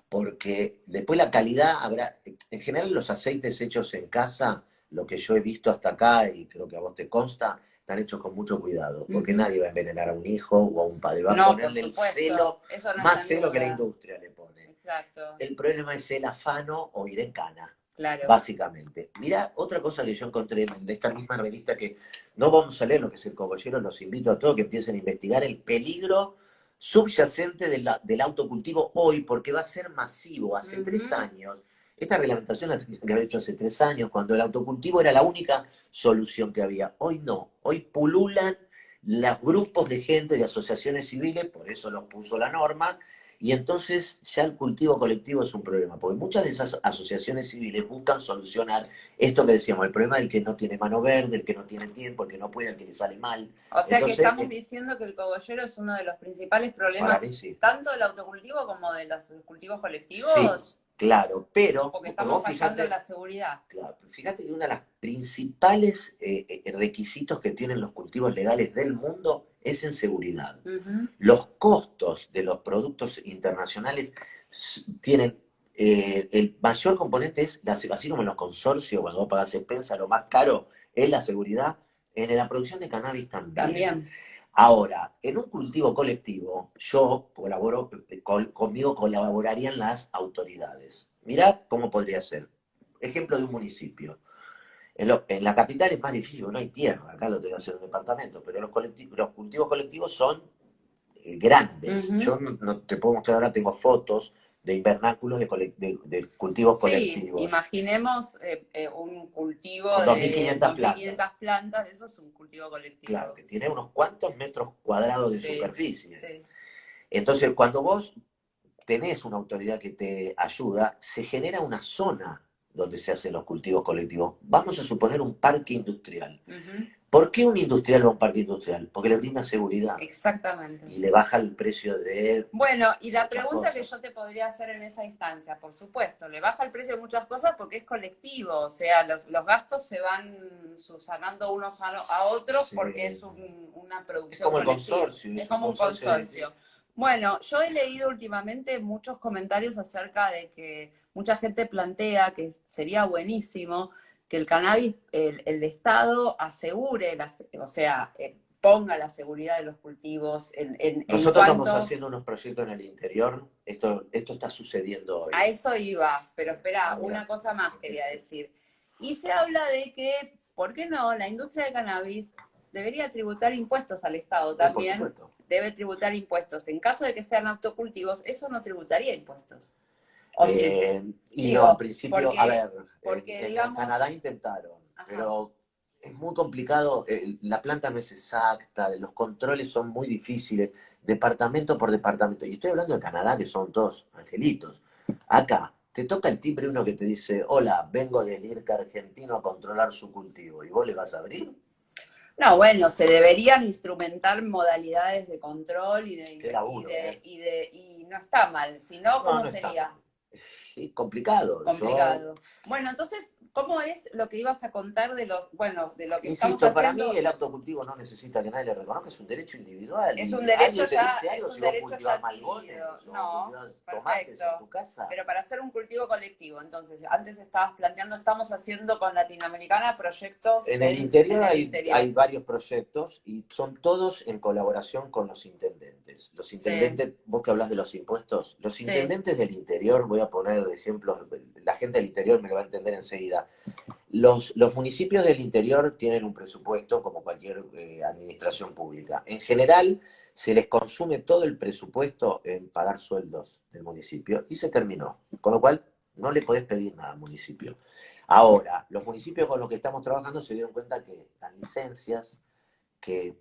porque después la calidad habrá, en general los aceites hechos en casa, lo que yo he visto hasta acá, y creo que a vos te consta, están hechos con mucho cuidado, porque ujú. nadie va a envenenar a un hijo o a un padre, va a No, por ponerle el supuesto, celo, eso no está más en celo que la duda. industria le pone. Exacto, El problema es el afano o ir en cana, claro. básicamente. Mirá, otra cosa que yo encontré en esta misma revista, que no vamos a leer lo que es el cogollero, los invito a todos que empiecen a investigar el peligro subyacente del autocultivo hoy, porque va a ser masivo. Hace tres Ujú. años, esta reglamentación la tenían que haber hecho hace 3 años, cuando el autocultivo era la única solución que había. Hoy no, hoy pululan los grupos de gente, de asociaciones civiles, por eso los puso la norma, Y entonces ya el cultivo colectivo es un problema, porque muchas de esas asociaciones civiles buscan solucionar esto que decíamos, el problema del que no tiene mano verde, el que no tiene tiempo, el que no puede, el que le sale mal. O sea que Entonces, estamos diciendo que el cogollero es uno de los principales para problemas, mí sí. tanto del autocultivo como de los cultivos Sí, colectivos, claro, pero porque vos estamos fallando en la seguridad. claro, fíjate que uno de los principales requisitos que tienen los cultivos legales del mundo es en seguridad. Ujú. Los costos de los productos internacionales tienen, el mayor componente es, así como en los consorcios, cuando vos pagás expensa, lo más caro es la seguridad. En la producción de cannabis también. También. Ahora, en un cultivo colectivo, yo colaboro, conmigo colaborarían las autoridades. Mirá cómo podría ser. Ejemplo de un municipio. En la capital es más difícil, no hay tierra, acá lo tengo que hacer en un departamento, pero los cultivos colectivos son grandes. Ujú. Yo no te puedo mostrar ahora, tengo fotos de invernáculos de cultivos Sí, colectivos, imaginemos un cultivo con de 2.500 2.500 plantas. plantas, eso es un cultivo Claro, colectivo. que tiene Sí, unos cuantos metros cuadrados de sí, superficie. sí. Entonces, cuando vos tenés una autoridad que te ayuda, se genera una zona donde se hacen los cultivos colectivos. Vamos a suponer un parque industrial. Ujú. ¿Por qué un industrial va a un parque industrial? Porque le brinda seguridad Exactamente. y le baja el precio de Bueno, y la muchas pregunta que cosas. yo te podría hacer en esa instancia, por supuesto, le baja el precio de muchas cosas porque es colectivo, o sea, los gastos se van subsanando unos a otros Sí. porque es una Es producción como el colectiva, consorcio, es es un como un consorcio consorcio. Bueno, yo he leído últimamente muchos comentarios acerca de que mucha gente plantea que sería buenísimo que el cannabis, el Estado asegure, o sea, ponga la seguridad de los cultivos en Nosotros estamos cuanto haciendo unos proyectos en el interior. Esto está sucediendo a hoy. eso iba, pero espera, Ah, una mira. cosa más quería decir. Y se habla de que, ¿por qué no? La industria de cannabis debería tributar impuestos al Estado Por también, supuesto. debe tributar impuestos. En caso de que sean autocultivos, eso no tributaría impuestos. ¿O sí? Y no, en Digo, principio, a porque, ver, porque en digamos, Canadá intentaron, ajá, pero es muy complicado, la planta no es exacta, los controles son muy difíciles, departamento por departamento. Y estoy hablando de Canadá, que son dos angelitos. Acá, te toca el timbre uno que te dice, hola, vengo del IRCA argentino a controlar su cultivo, ¿y vos le vas a abrir? no, bueno, se deberían instrumentar modalidades de control Qué laburo, ¿eh? y no está mal, sino No, ¿cómo no está sería? mal. Sí, complicado. Yo Complicado. Bueno, entonces, ¿cómo es lo que ibas a contar de los, bueno, de lo que estamos insisto, para mí haciendo? el autocultivo no necesita que nadie le reconozca, es un derecho individual. Es un Y derecho alguien te ya, dice es algo un si vos derecho ya cultivás malbones adquirido. o No, cultivás tomates perfecto. en tu casa. Pero para hacer un cultivo colectivo, entonces, antes estabas planteando, estamos haciendo con Latinoamericana proyectos En el en interior el hay interior. varios proyectos y son todos en colaboración con los intendentes. Los Sí, intendentes, vos que hablas de los impuestos, los sí, intendentes del interior, voy a poner ejemplos, la gente del interior me lo va a entender enseguida. Los municipios del interior tienen un presupuesto como cualquier administración pública. En general, se les consume todo el presupuesto en pagar sueldos del municipio y se terminó. Con lo cual, no le podés pedir nada al municipio. Ahora, los municipios con los que estamos trabajando se dieron cuenta que dan licencias, que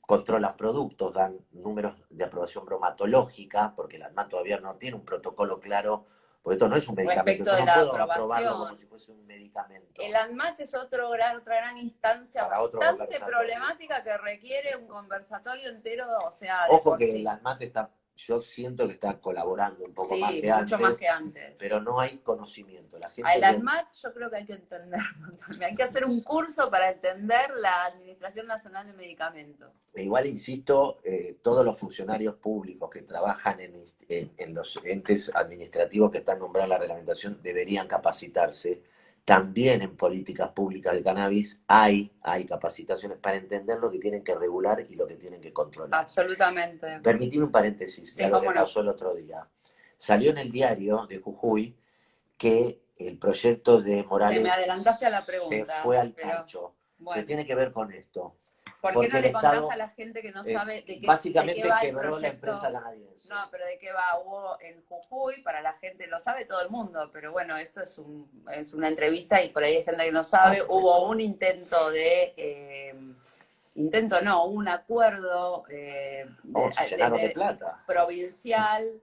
controlan productos, dan números de aprobación bromatológica, porque la ANMAT todavía no tiene un protocolo claro, porque esto no es un medicamento, respecto yo de no la puedo aprobarlo como aprobación. si fuese un El medicamento ANMAT es otra gran instancia para otro bastante conversatorio. problemática que requiere un conversatorio entero, o sea, de Ojo por que sí. la ANMAT está, yo siento que está colaborando un poco más Sí, que mucho más antes, que antes. pero no hay conocimiento. La A el gente que ANMAT yo creo que hay que entenderlo también. Hay que hacer un curso para entender la Administración Nacional de Medicamentos. igual insisto, todos los funcionarios públicos que trabajan en los entes administrativos que están nombrados en la reglamentación deberían capacitarse. También en políticas públicas de cannabis hay capacitaciones para entender lo que tienen que regular y lo que tienen que controlar. Absolutamente. Permitime un paréntesis de Sí, algo que cómo no. pasó el otro día. Salió en el diario de Jujuy que el proyecto de Te me Morales adelantaste a la se pregunta, fue al pero tacho. ¿Qué bueno. tiene que ver con esto? ¿Por qué Porque no el le contás a Estado la gente que no sabe de qué básicamente va el quebró la empresa proyecto? No, canadiense. pero de qué va. Hubo en Jujuy, para la gente, lo sabe todo el mundo, pero bueno, esto es una entrevista y por ahí hay gente que no Ah, sabe. Hubo perfecto. un intento no, un acuerdo Oh, se llenaron de plata. provincial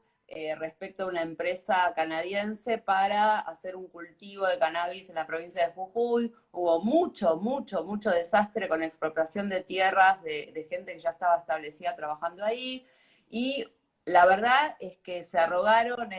respecto a una empresa canadiense para hacer un cultivo de cannabis en la provincia de Jujuy. Hubo mucho desastre con expropiación de tierras de gente que ya estaba establecida trabajando ahí. Y la verdad es que se arrogaron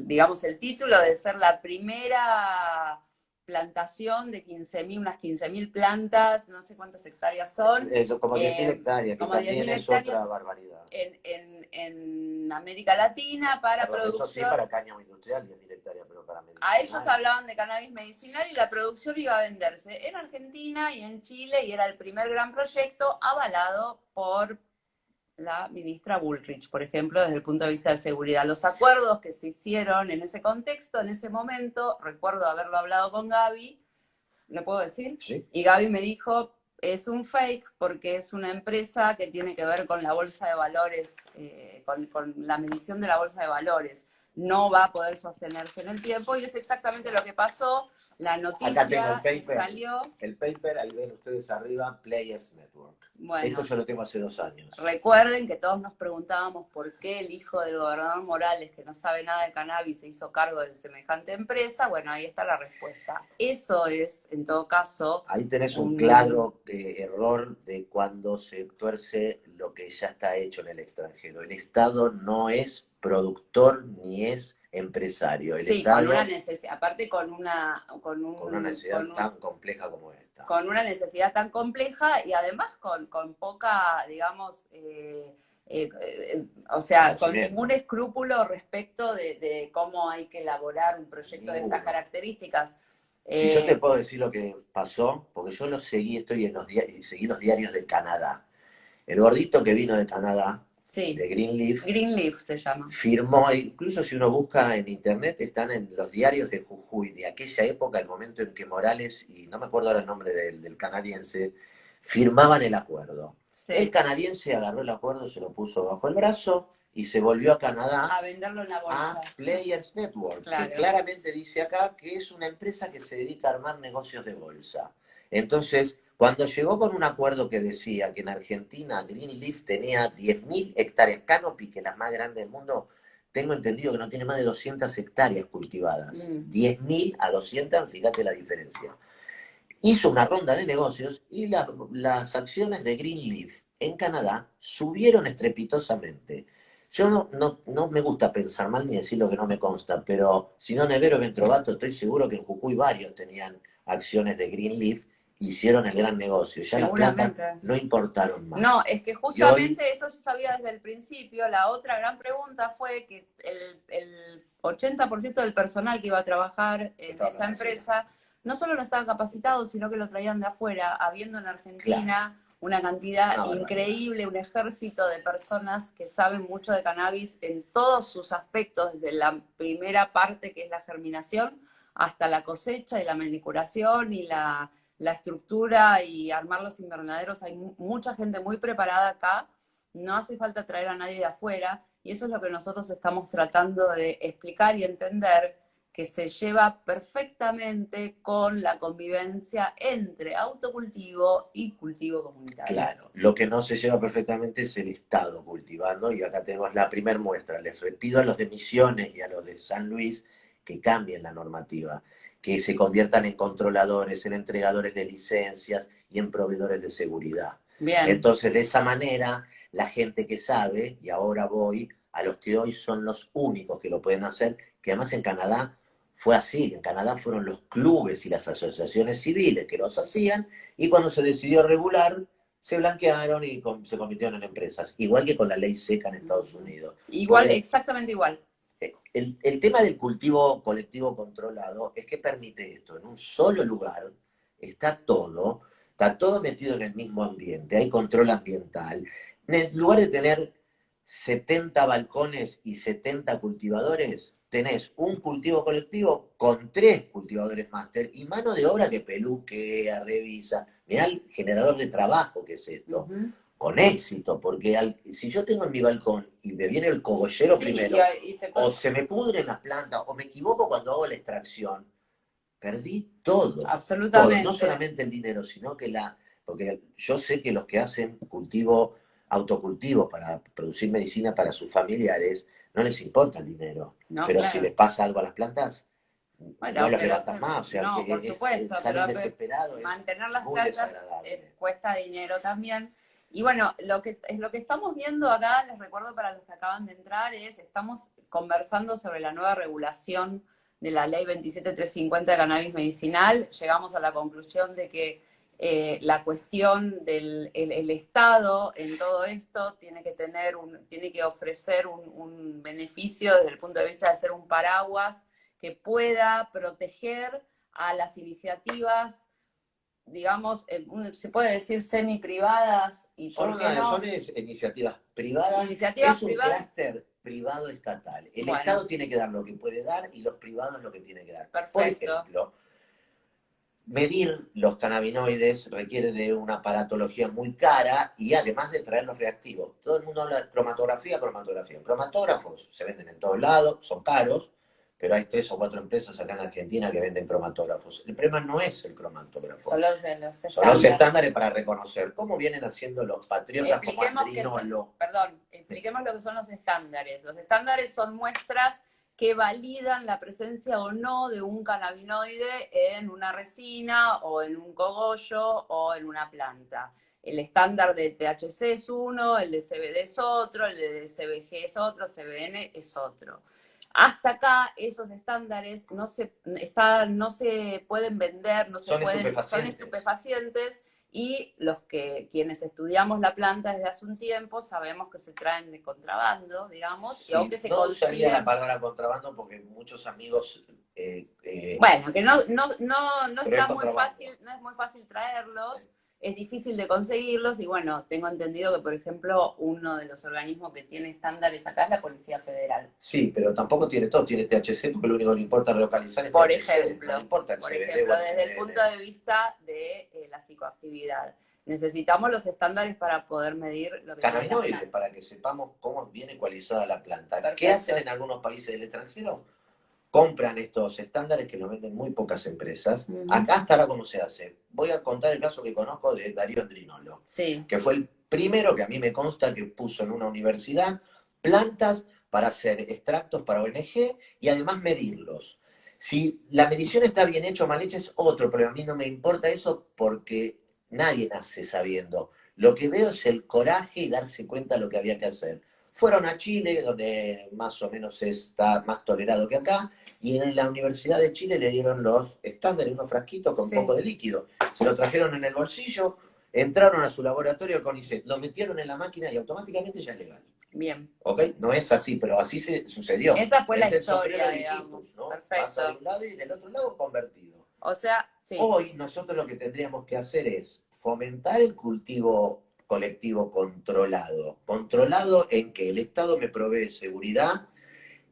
digamos, el título de ser la primera plantación de 15.000, unas 15.000 plantas, no sé cuántas hectáreas son. Como 10.000 hectáreas, que Como 10.000 también es hectáreas otra barbaridad. en América Latina para Perdón, producción. eso sí, para cáñamo industrial, 10.000 hectáreas, pero para medicinal. A ellos hablaban de cannabis medicinal y la producción iba a venderse en Argentina y en Chile y era el primer gran proyecto avalado por la ministra Bullrich, por ejemplo, desde el punto de vista de seguridad. Los acuerdos que se hicieron en ese contexto, en ese momento, recuerdo haberlo hablado con Gaby, ¿lo puedo decir? Sí. Y Gaby me dijo, es un fake porque es una empresa que tiene que ver con la bolsa de valores, con la medición de la bolsa de valores. No va a poder sostenerse en el tiempo y es exactamente lo que pasó. La noticia Acá tengo el paper, salió. El paper, ahí ven ustedes arriba, Players Network. Bueno, esto yo lo tengo hace 2 años. Recuerden que todos nos preguntábamos por qué el hijo del gobernador Morales, que no sabe nada de cannabis, se hizo cargo de semejante empresa. Bueno, ahí está la respuesta. Eso es, en todo caso... Ahí tenés un claro error de cuando se tuerce lo que ya está hecho en el extranjero. El Estado no es productor ni es empresario. El sí, Estado, con una necesidad, aparte con una necesidad tan compleja como esta. Con una necesidad tan compleja y además con poca, digamos, o sea, con ningún escrúpulo respecto de cómo hay que elaborar un proyecto de estas características. Si yo te puedo decir lo que pasó, porque yo lo seguí, seguí los diarios de Canadá. El gordito que vino de Canadá, sí, de Greenleaf. Greenleaf se llama. Firmó, incluso si uno busca en internet, están en los diarios de Jujuy, de aquella época, el momento en que Morales, y no me acuerdo ahora el nombre del canadiense, firmaban el acuerdo. Sí. El canadiense agarró el acuerdo, se lo puso bajo el brazo y se volvió a Canadá a venderlo en la bolsa. A Players Network, claro. Que claramente dice acá que es una empresa que se dedica a armar negocios de bolsa. Entonces, cuando llegó con un acuerdo que decía que en Argentina Greenleaf tenía 10.000 hectáreas, Canopy, que es la más grande del mundo, tengo entendido que no tiene más de 200 hectáreas cultivadas. 10.000 a 200, fíjate la diferencia. Hizo una ronda de negocios y las acciones de Greenleaf en Canadá subieron estrepitosamente. Yo no me gusta pensar mal ni decir lo que no me consta, pero si no Nevero Ventrovato, estoy seguro que en Jujuy varios tenían acciones de Greenleaf, hicieron el gran negocio. Ya las plantas no importaron más. No, es que justamente hoy, eso se sabía desde el principio. La otra gran pregunta fue que el 80% del personal que iba a trabajar en esa empresa no solo no estaba capacitado, sino que lo traían de afuera, habiendo en Argentina una cantidad increíble, un ejército de personas que saben mucho de cannabis en todos sus aspectos, desde la primera parte que es la germinación, hasta la cosecha y la manipulación y la estructura y armar los invernaderos. Hay mucha gente muy preparada acá, no hace falta traer a nadie de afuera, y eso es lo que nosotros estamos tratando de explicar y entender, que se lleva perfectamente con la convivencia entre autocultivo y cultivo comunitario. Claro, lo que no se lleva perfectamente es el Estado cultivando, y acá tenemos la primer muestra. Les pido a los de Misiones y a los de San Luis que cambien la normativa, que se conviertan en controladores, en entregadores de licencias y en proveedores de seguridad. Bien. Entonces, de esa manera, la gente que sabe, y ahora voy a los que hoy son los únicos que lo pueden hacer, que además en Canadá fue así. En Canadá fueron los clubes y las asociaciones civiles que los hacían, y cuando se decidió regular, se blanquearon y se convirtieron en empresas. Igual que con la ley seca en Estados Unidos. Igual, porque exactamente igual. El tema del cultivo colectivo controlado es que permite esto. En un solo lugar está todo metido en el mismo ambiente. Hay control ambiental. En lugar de tener 70 balcones y 70 cultivadores, tenés un cultivo colectivo con 3 cultivadores máster y mano de obra que peluquea, revisa. Mirá el generador de trabajo que es esto. Con éxito, porque si yo tengo en mi balcón y me viene el cogollero primero, o se me pudren las plantas, o me equivoco cuando hago la extracción, perdí todo. Absolutamente. Todo. No solamente el dinero, sino que porque yo sé que los que hacen cultivo autocultivos para producir medicina para sus familiares, no les importa el dinero. No, Pero si claro. les pasa algo a las plantas, no Bueno, los pero levantan más. O sea, no, por supuesto, salen pero desesperados, es mantener las muy plantas desagradable. cuesta dinero también. Y bueno, lo que estamos viendo acá, les recuerdo para los que acaban de entrar, estamos conversando sobre la nueva regulación de la ley 27350 de cannabis medicinal. Llegamos a la conclusión de que la cuestión del el Estado en todo esto tiene que ofrecer un beneficio desde el punto de vista de ser un paraguas que pueda proteger a las iniciativas, digamos, se puede decir semi-privadas y por qué Son no, iniciativas privadas, iniciativas es un privadas. clúster privado estatal. El Bueno, Estado tiene que dar lo que puede dar y los privados lo que tienen que dar. Por perfecto. ejemplo, medir los cannabinoides requiere de una aparatología muy cara y además de traer los reactivos. Todo el mundo habla de cromatografía, cromatografía. Cromatógrafos se venden en todos lados, son caros, pero hay 3 o 4 empresas acá en Argentina que venden cromatógrafos. El problema no es el cromatógrafo, Son los son los estándares. estándares para reconocer cómo vienen haciendo los patriotas como Andrinolo. Expliquemos lo que son los estándares. Los estándares son muestras que validan la presencia o no de un cannabinoide en una resina o en un cogollo o en una planta. El estándar de THC es uno, el de CBD es otro, el de CBG es otro, CBN es otro. Hasta acá esos estándares no se pueden vender, son estupefacientes y quienes estudiamos la planta desde hace un tiempo sabemos que se traen de contrabando, digamos, Sí, y aunque se no usaría la consiguen. palabra contrabando porque muchos amigos... Bueno, que no pero es está muy contrabando. fácil, no es muy fácil traerlos, Sí. es difícil de conseguirlos y bueno, tengo entendido que por ejemplo uno de los organismos que tiene estándares acá es la Policía Federal. Sí, pero tampoco tiene todo, tiene THC porque lo único que le importa localizar es Por THC, ejemplo, no le importa el por CBD o ejemplo, el desde el punto CBN. de vista de la psicoactividad. Necesitamos los estándares para poder medir lo que tiene la Cannabinoides, planta. para que sepamos cómo viene ecualizada la planta. ¿Qué Perfecto. hacen en algunos países del extranjero? Compran estos estándares que los venden muy pocas empresas. Acá hasta ahora, ¿cómo se hace? Voy a contar el caso que conozco de Darío Andrinolo, Sí. que fue el primero que a mí me consta que puso en una universidad plantas para hacer extractos para ONG y además medirlos. Si la medición está bien hecha o mal hecha es otro, pero a mí no me importa eso porque nadie nace sabiendo. Lo que veo es el coraje y darse cuenta de lo que había que hacer. Fueron a Chile, donde más o menos está más tolerado que acá, y en la Universidad de Chile le dieron los estándares, unos frasquitos con un poco de líquido. Se lo trajeron en el bolsillo, entraron a su laboratorio con CONICET, lo metieron en la máquina y automáticamente ya es legal. Bien. ¿Ok? No es así, pero así se sucedió. Esa fue la Es el historia, sombrero de digamos. hijitus, ¿no? Pasa de Perfecto. un lado y del otro lado convertido. O sea, sí. Hoy nosotros lo que tendríamos que hacer es fomentar el cultivo colectivo controlado. Controlado en que el Estado me provee seguridad.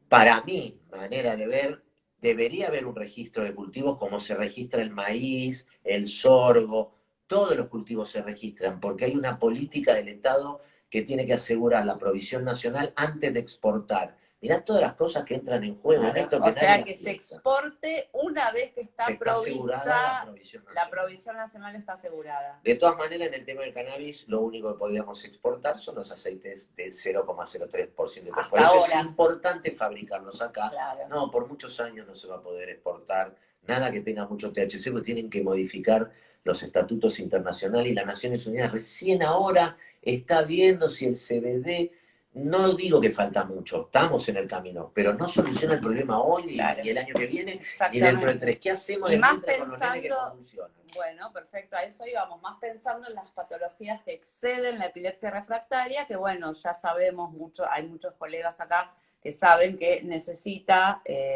Para mi manera de ver, debería haber un registro de cultivos como se registra el maíz, el sorgo, todos los cultivos se registran porque hay una política del Estado que tiene que asegurar la provisión nacional antes de exportar. Mirá todas las cosas que entran en juego, Claro. Néstor, O que nadie sea, las que se piensa. exporte una vez que Que está está asegurada la provista, provisión la nacional. provisión nacional está asegurada. De todas maneras, en el tema del cannabis, lo único que podríamos exportar son los aceites de 0,03%. Hasta Por eso ahora. es importante fabricarlos acá. Claro. No, por muchos años no se va a poder exportar nada que tenga mucho THC, porque tienen que modificar los estatutos internacionales y las Naciones Unidas recién ahora está viendo si el CBD, no digo que falta mucho, estamos en el camino, pero no soluciona el problema hoy, Claro. ni el año que viene, ni Exactamente. dentro de 3. ¿Qué hacemos Y de más mientras con los nenes que pensando, convulsionan? bueno, perfecto, a eso íbamos, más pensando en las patologías que exceden la epilepsia refractaria, que bueno, ya sabemos mucho, hay muchos colegas acá que saben que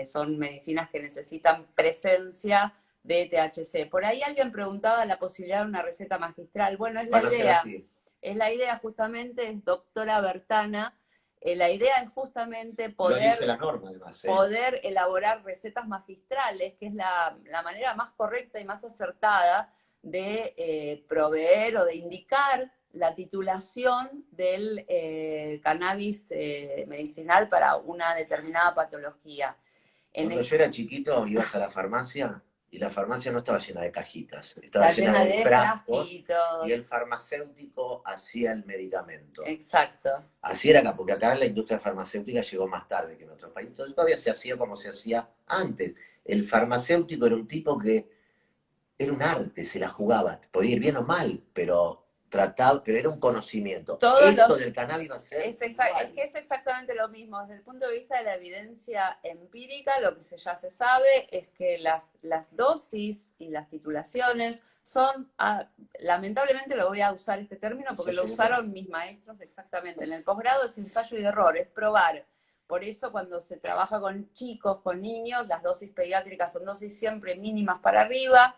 son medicinas que necesitan presencia de THC. Por ahí alguien preguntaba la posibilidad de una receta magistral. Bueno, es la Van a ser idea. así. Es la idea justamente, es doctora Bertana. La idea es justamente Lo dice la norma, además. poder elaborar recetas magistrales, que es la manera más correcta y más acertada de proveer o de indicar la titulación del cannabis medicinal para una determinada patología. Cuando yo era chiquito, ibas a la farmacia y la farmacia no estaba llena de cajitas, estaba Está llena llena de de frascos y el frasquitos. farmacéutico hacía el medicamento. Exacto. Así era acá, porque acá la industria farmacéutica llegó más tarde que en otros países. Entonces todavía se hacía como se hacía antes. El farmacéutico era un tipo que era un arte, se la jugaba. Podía ir bien o mal, pero trataba, pero era un conocimiento. Todos Esto los del cannabis va a ser Es igual. que es exactamente lo mismo. Desde el punto de vista de la evidencia empírica, lo que ya se sabe es que las dosis y las titulaciones son, lamentablemente lo voy a usar este término porque lo usaron mis maestros exactamente. En el posgrado es ensayo y error, es probar. Por eso cuando se trabaja con chicos, con niños, las dosis pediátricas son dosis siempre mínimas para arriba.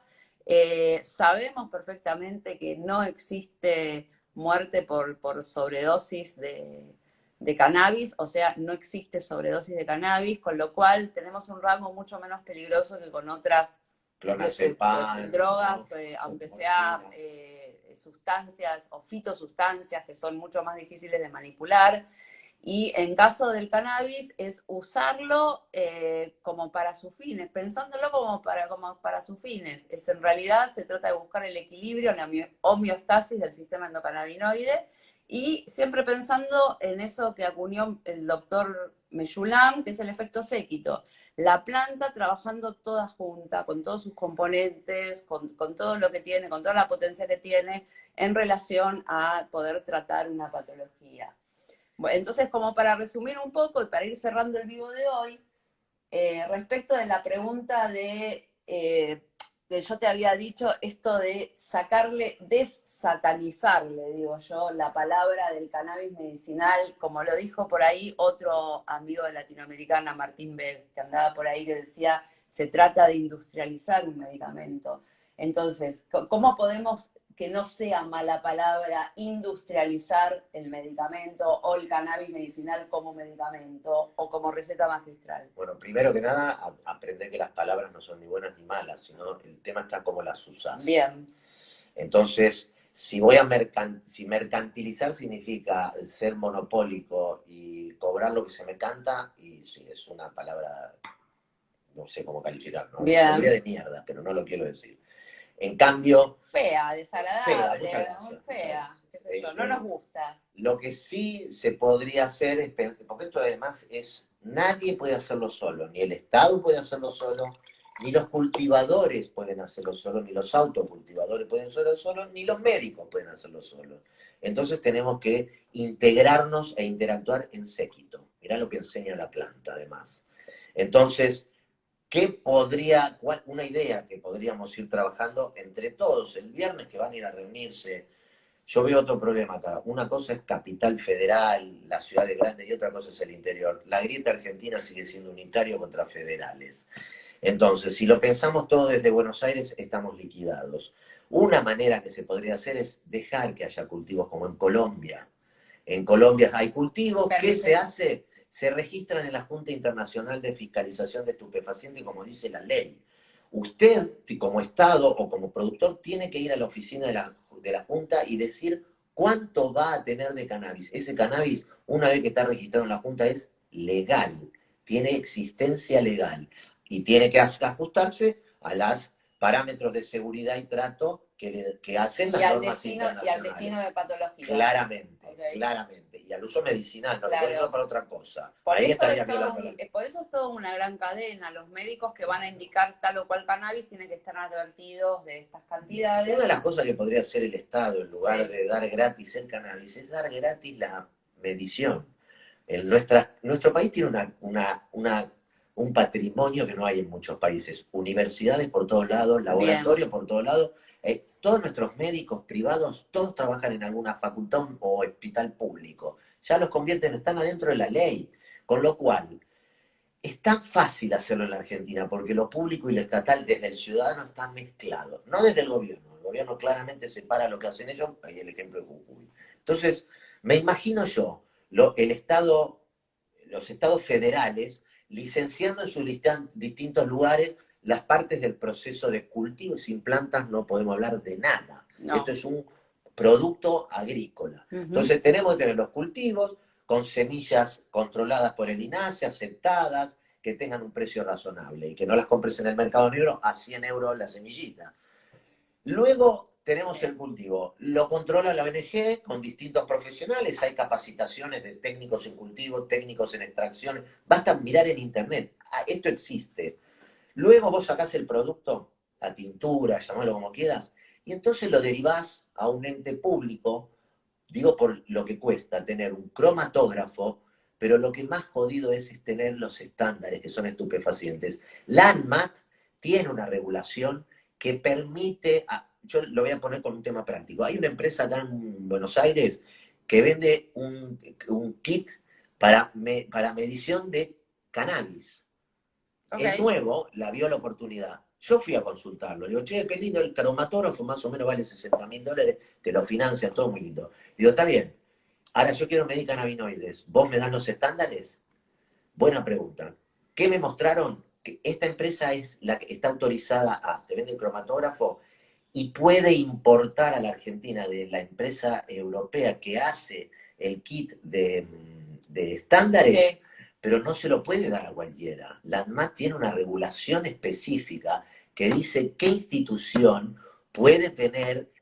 Sabemos perfectamente que no existe muerte por sobredosis de cannabis, o sea, no existe sobredosis de cannabis, con lo cual tenemos un rango mucho menos peligroso que con otras Clonazepam, drogas, ¿no? aunque sea Morfina. sustancias o fitosustancias que son mucho más difíciles de manipular. Y en caso del cannabis es usarlo como para sus fines, pensándolo como para sus fines. Es, en realidad se trata de buscar el equilibrio, la homeostasis del sistema endocannabinoide y siempre pensando en eso que acuñó el doctor Mejulam, que es el efecto séquito. La planta trabajando toda junta, con todos sus componentes, con todo lo que tiene, con toda la potencia que tiene en relación a poder tratar una patología. Bueno, entonces, como para resumir un poco y para ir cerrando el vivo de hoy, respecto de la pregunta de que yo te había dicho, esto de sacarle, desatanizarle, digo yo, la palabra del cannabis medicinal, como lo dijo por ahí otro amigo de Latinoamericana, Martín Beck, que andaba por ahí que decía, se trata de industrializar un medicamento. Entonces, ¿cómo podemos que no sea mala palabra industrializar el medicamento o el cannabis medicinal como medicamento o como receta magistral? Bueno, primero que nada, aprender que las palabras no son ni buenas ni malas, sino el tema está cómo las usas. Bien. Entonces, si voy a si mercantilizar significa ser monopólico y cobrar lo que se me canta, y sí, es una palabra, no sé cómo calificar, ¿no? Saldría Bien. de mierda, pero no lo quiero decir. En cambio, Fea, fea, desagradable, muchas gracias. Muchas fea, gracias. qué sé yo, no nos gusta. Lo que sí se podría hacer es, porque esto además es, nadie puede hacerlo solo, ni el Estado puede hacerlo solo, ni los cultivadores pueden hacerlo solo, ni los autocultivadores pueden hacerlo solo, ni los médicos pueden hacerlo solo. Entonces tenemos que integrarnos e interactuar en séquito. Mirá lo que enseña la planta, además. Entonces, ¿qué podría, una idea que podríamos ir trabajando entre todos el viernes que van a ir a reunirse? Yo veo otro problema acá. Una cosa es Capital Federal, las ciudades grandes, y otra cosa es el interior. La grieta argentina sigue siendo unitario contra federales. Entonces, si lo pensamos todo desde Buenos Aires, estamos liquidados. Una manera que se podría hacer es dejar que haya cultivos como en Colombia. En Colombia hay cultivos. ¿Qué se hace? Se registran en la Junta Internacional de Fiscalización de Estupefacientes, como dice la ley. Usted, como Estado o como productor, tiene que ir a la oficina de la Junta y decir cuánto va a tener de cannabis. Ese cannabis, una vez que está registrado en la Junta, es legal, tiene existencia legal y tiene que ajustarse a los parámetros de seguridad y trato que hacen las normas internacionales. Y al destino de patología. Claramente, okay. Claramente. Y al uso medicinal, no claro. lo puedo usar para otra cosa. Por Ahí eso estaría violando. por eso es toda una gran cadena. Los médicos que van a indicar tal o cual cannabis tienen que estar advertidos de estas cantidades. Una de las cosas que podría hacer el Estado, en lugar de dar gratis el cannabis, es dar gratis la medición. Nuestro país tiene un patrimonio que no hay en muchos países. Universidades por todos lados, laboratorios por todos lados. Todos nuestros médicos privados, todos trabajan en alguna facultad o hospital público. Ya los convierten, están adentro de la ley. Con lo cual, es tan fácil hacerlo en la Argentina porque lo público y lo estatal desde el ciudadano están mezclados, no desde el gobierno. El gobierno claramente separa lo que hacen ellos, ahí el ejemplo de Jujuy. Entonces, me imagino yo, el Estado, los estados federales licenciando en sus distintos lugares las partes del proceso de cultivo y sin plantas no podemos hablar de nada. No. Esto es un producto agrícola. Entonces tenemos que tener los cultivos con semillas controladas por el INASE, aceptadas, que tengan un precio razonable y que no las compres en el mercado negro a 100 euros la semillita. Luego tenemos el cultivo. Lo controla la ONG con distintos profesionales. Hay capacitaciones de técnicos en cultivo, técnicos en extracción. Basta mirar en internet. Esto existe. Luego vos sacás el producto, la tintura, llamalo como quieras, y entonces lo derivás a un ente público, digo por lo que cuesta tener un cromatógrafo, pero lo que más jodido es tener los estándares que son estupefacientes. La ANMAT tiene una regulación que permite, yo lo voy a poner con un tema práctico, hay una empresa acá en Buenos Aires que vende un kit para medición de cannabis. Okay. El nuevo la vio la oportunidad. Yo fui a consultarlo. Le digo, che, qué lindo el cromatógrafo, más o menos vale $60.000, te lo financian, todo muy lindo. Le digo, está bien. Ahora yo quiero medir cannabinoides. ¿Vos me dan los estándares? Buena pregunta. ¿Qué me mostraron? Que esta empresa es la que está autorizada te vende el cromatógrafo y puede importar a la Argentina de la empresa europea que hace el kit de estándares. Sí. Pero no se lo puede dar a cualquiera. La ANMAT tiene una regulación específica que dice qué institución puede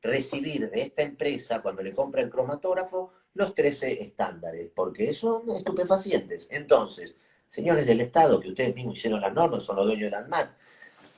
recibir de esta empresa, cuando le compra el cromatógrafo, los 13 estándares, porque son estupefacientes. Entonces, señores del Estado, que ustedes mismos hicieron las normas, son los dueños de la ANMAT,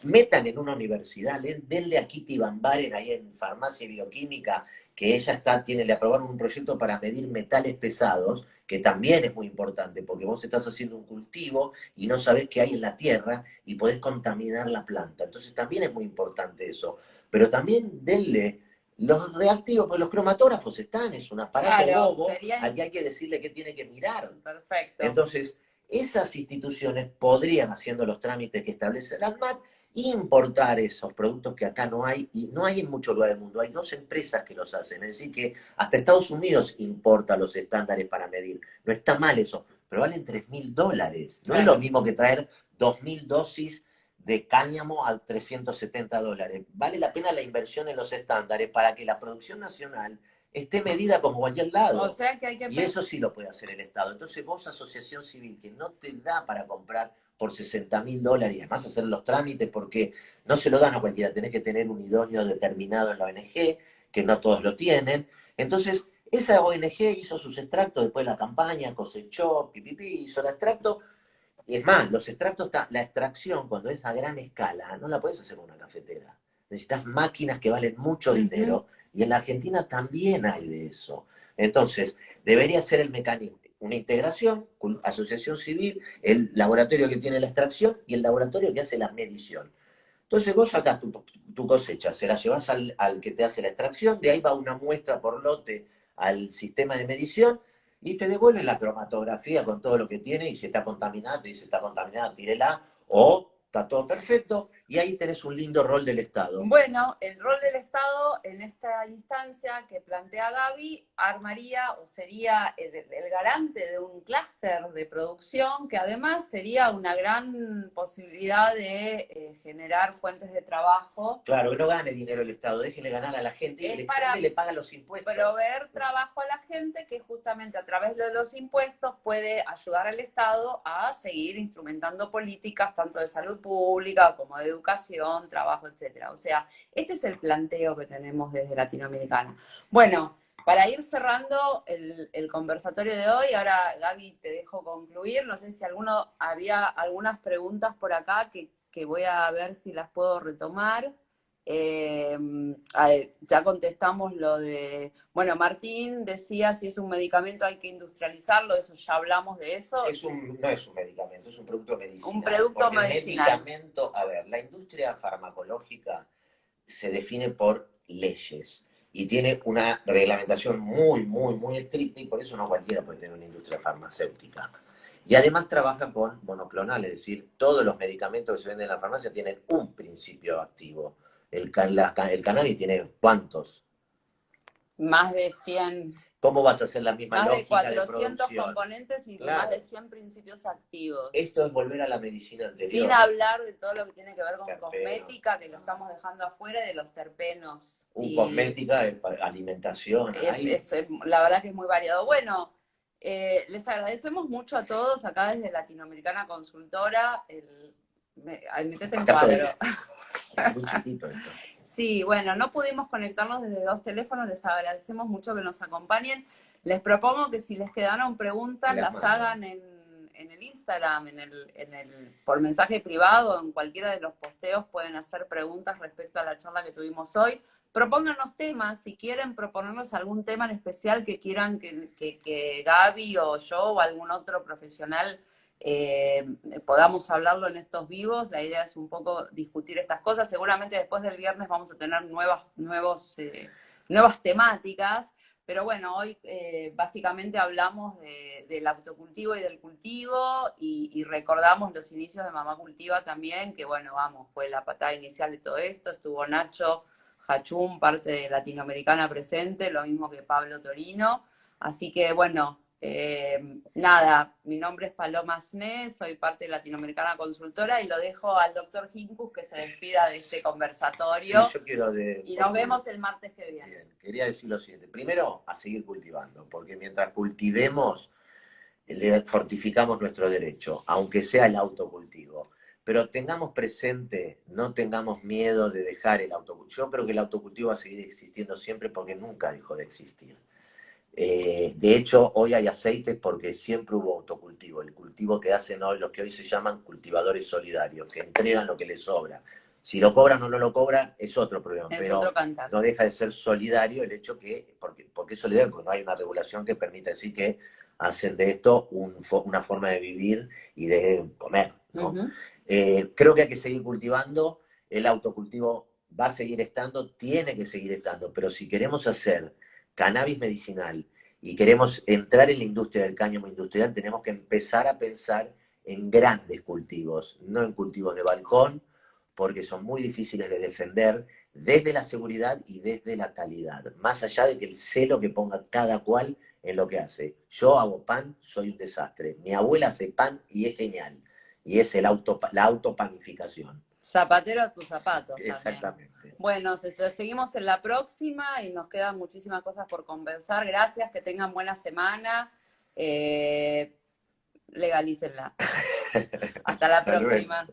metan en una universidad, denle a Kitty Van Baren ahí en Farmacia y Bioquímica, que ella le aprobaron un proyecto para medir metales pesados, que también es muy importante, porque vos estás haciendo un cultivo y no sabés qué hay en la tierra y podés contaminar la planta. Entonces también es muy importante eso. Pero también denle los reactivos, porque los cromatógrafos es un aparato bobo al que hay que decirle qué tiene que mirar. Perfecto. Entonces, esas instituciones podrían, haciendo los trámites que establece la ANMAT, importar esos productos que acá no hay, y no hay en muchos lugares del mundo. Hay 2 empresas que los hacen, es decir, que hasta Estados Unidos importa los estándares para medir. No está mal eso, pero valen $3.000. No es lo mismo que traer 2.000 dosis de cáñamo a $370. Vale la pena la inversión en los estándares para que la producción nacional esté medida como cualquier lado. O sea que hay que... Y eso sí lo puede hacer el Estado. Entonces vos, asociación civil, que no te da para comprar por $60.000 y además hacer los trámites, porque no se lo dan a cualquiera, tenés que tener un idóneo determinado en la ONG, que no todos lo tienen. Entonces, esa ONG hizo sus extractos después de la campaña, cosechó, hizo el extracto. Y es más, los extractos, la extracción, cuando es a gran escala, no la puedes hacer en una cafetera. Necesitas máquinas que valen mucho dinero, y en la Argentina también hay de eso. Entonces, debería ser el mecanismo, una integración, asociación civil, el laboratorio que tiene la extracción y el laboratorio que hace la medición. Entonces vos sacás tu cosecha, se la llevas al que te hace la extracción, de ahí va una muestra por lote al sistema de medición y te devuelve la cromatografía con todo lo que tiene, y si está contaminada, te dice está contaminada, tírela, o está todo perfecto, y ahí tenés un lindo rol del Estado. Bueno, el rol del Estado en esta instancia que plantea Gaby armaría o sería el garante de un clúster de producción que además sería una gran posibilidad de generar fuentes de trabajo. Claro, que no gane dinero el Estado, déjenle ganar a la gente y le paga los impuestos. Proveer trabajo a la gente que justamente a través de los impuestos puede ayudar al Estado a seguir instrumentando políticas tanto de salud pública como de educación, trabajo, etcétera. O sea, este es el planteo que tenemos desde Latinoamericana. Bueno, para ir cerrando el conversatorio de hoy, ahora Gaby te dejo concluir. No sé si había algunas preguntas por acá que voy a ver si las puedo retomar. Ya contestamos lo de... Bueno, Martín decía si es un medicamento hay que industrializarlo, eso ya hablamos de eso. No es un medicamento, es un producto medicinal. Un producto medicinal. Medicamento, a ver, la industria farmacológica se define por leyes y tiene una reglamentación muy, muy, muy estricta, y por eso no cualquiera puede tener una industria farmacéutica. Y además trabaja con monoclonal, es decir, todos los medicamentos que se venden en la farmacia tienen un principio activo. El cannabis tiene ¿cuántos? Más de 100. ¿Cómo vas a hacer la misma lógica de producción? Más de 400 componentes y claro, más de 100 principios activos. Esto es volver a la medicina anterior. Sin hablar de todo lo que tiene que ver con cosmética, que lo estamos dejando afuera, de los terpenos. Cosmética, alimentación. La verdad que es muy variado. Bueno, Les agradecemos mucho a todos acá desde Latinoamericana Consultora. Ay, metete en Acá estoy. cuadro. Es muy chiquito esto. Sí, bueno, no pudimos conectarnos desde 2 teléfonos, les agradecemos mucho que nos acompañen. Les propongo que si les quedaron preguntas, las hagan en el Instagram, por mensaje privado, en cualquiera de los posteos pueden hacer preguntas respecto a la charla que tuvimos hoy. Propónganos temas, si quieren proponernos algún tema en especial que quieran que Gaby o yo o algún otro profesional podamos hablarlo en estos vivos. La idea es un poco discutir estas cosas. Seguramente después del viernes vamos a tener nuevas temáticas, pero bueno, hoy básicamente hablamos del autocultivo y del cultivo y recordamos los inicios de Mamá Cultiva también, que bueno, vamos, fue la patada inicial de todo esto. Estuvo Nacho Hachum, parte de Latinoamericana presente, lo mismo que Pablo Torino. Así que bueno, nada, mi nombre es Paloma Sne, soy parte de Latinoamericana Consultora y lo dejo al doctor Hincus que se despida de este conversatorio. Sí, yo quiero y nos vemos el martes que viene. Bien, quería decir lo siguiente. Primero, a seguir cultivando, porque mientras cultivemos, le fortificamos nuestro derecho, aunque sea el autocultivo. Pero tengamos presente, no tengamos miedo de dejar el autocultivo. Yo creo que el autocultivo va a seguir existiendo siempre porque nunca dejó de existir. De hecho, hoy hay aceites porque siempre hubo autocultivo. El cultivo que hacen hoy los que hoy se llaman cultivadores solidarios, que entregan lo que les sobra. Si lo cobran o no lo cobran es otro problema, pero no deja de ser solidario el hecho que, porque es solidario, porque no hay una regulación que permita decir que hacen de esto una forma de vivir y de comer, ¿no? Creo que hay que seguir cultivando, el autocultivo va a seguir estando, tiene que seguir estando, pero si queremos hacer cannabis medicinal y queremos entrar en la industria del cáñamo industrial, tenemos que empezar a pensar en grandes cultivos, no en cultivos de balcón, porque son muy difíciles de defender desde la seguridad y desde la calidad, más allá de que el celo que ponga cada cual en lo que hace. Yo hago pan, soy un desastre. Mi abuela hace pan y es genial. Y es la autopanificación. Zapatero a tus zapatos. Exactamente. También. Bueno, seguimos en la próxima y nos quedan muchísimas cosas por conversar. Gracias, que tengan buena semana. Legalícenla. Hasta la próxima.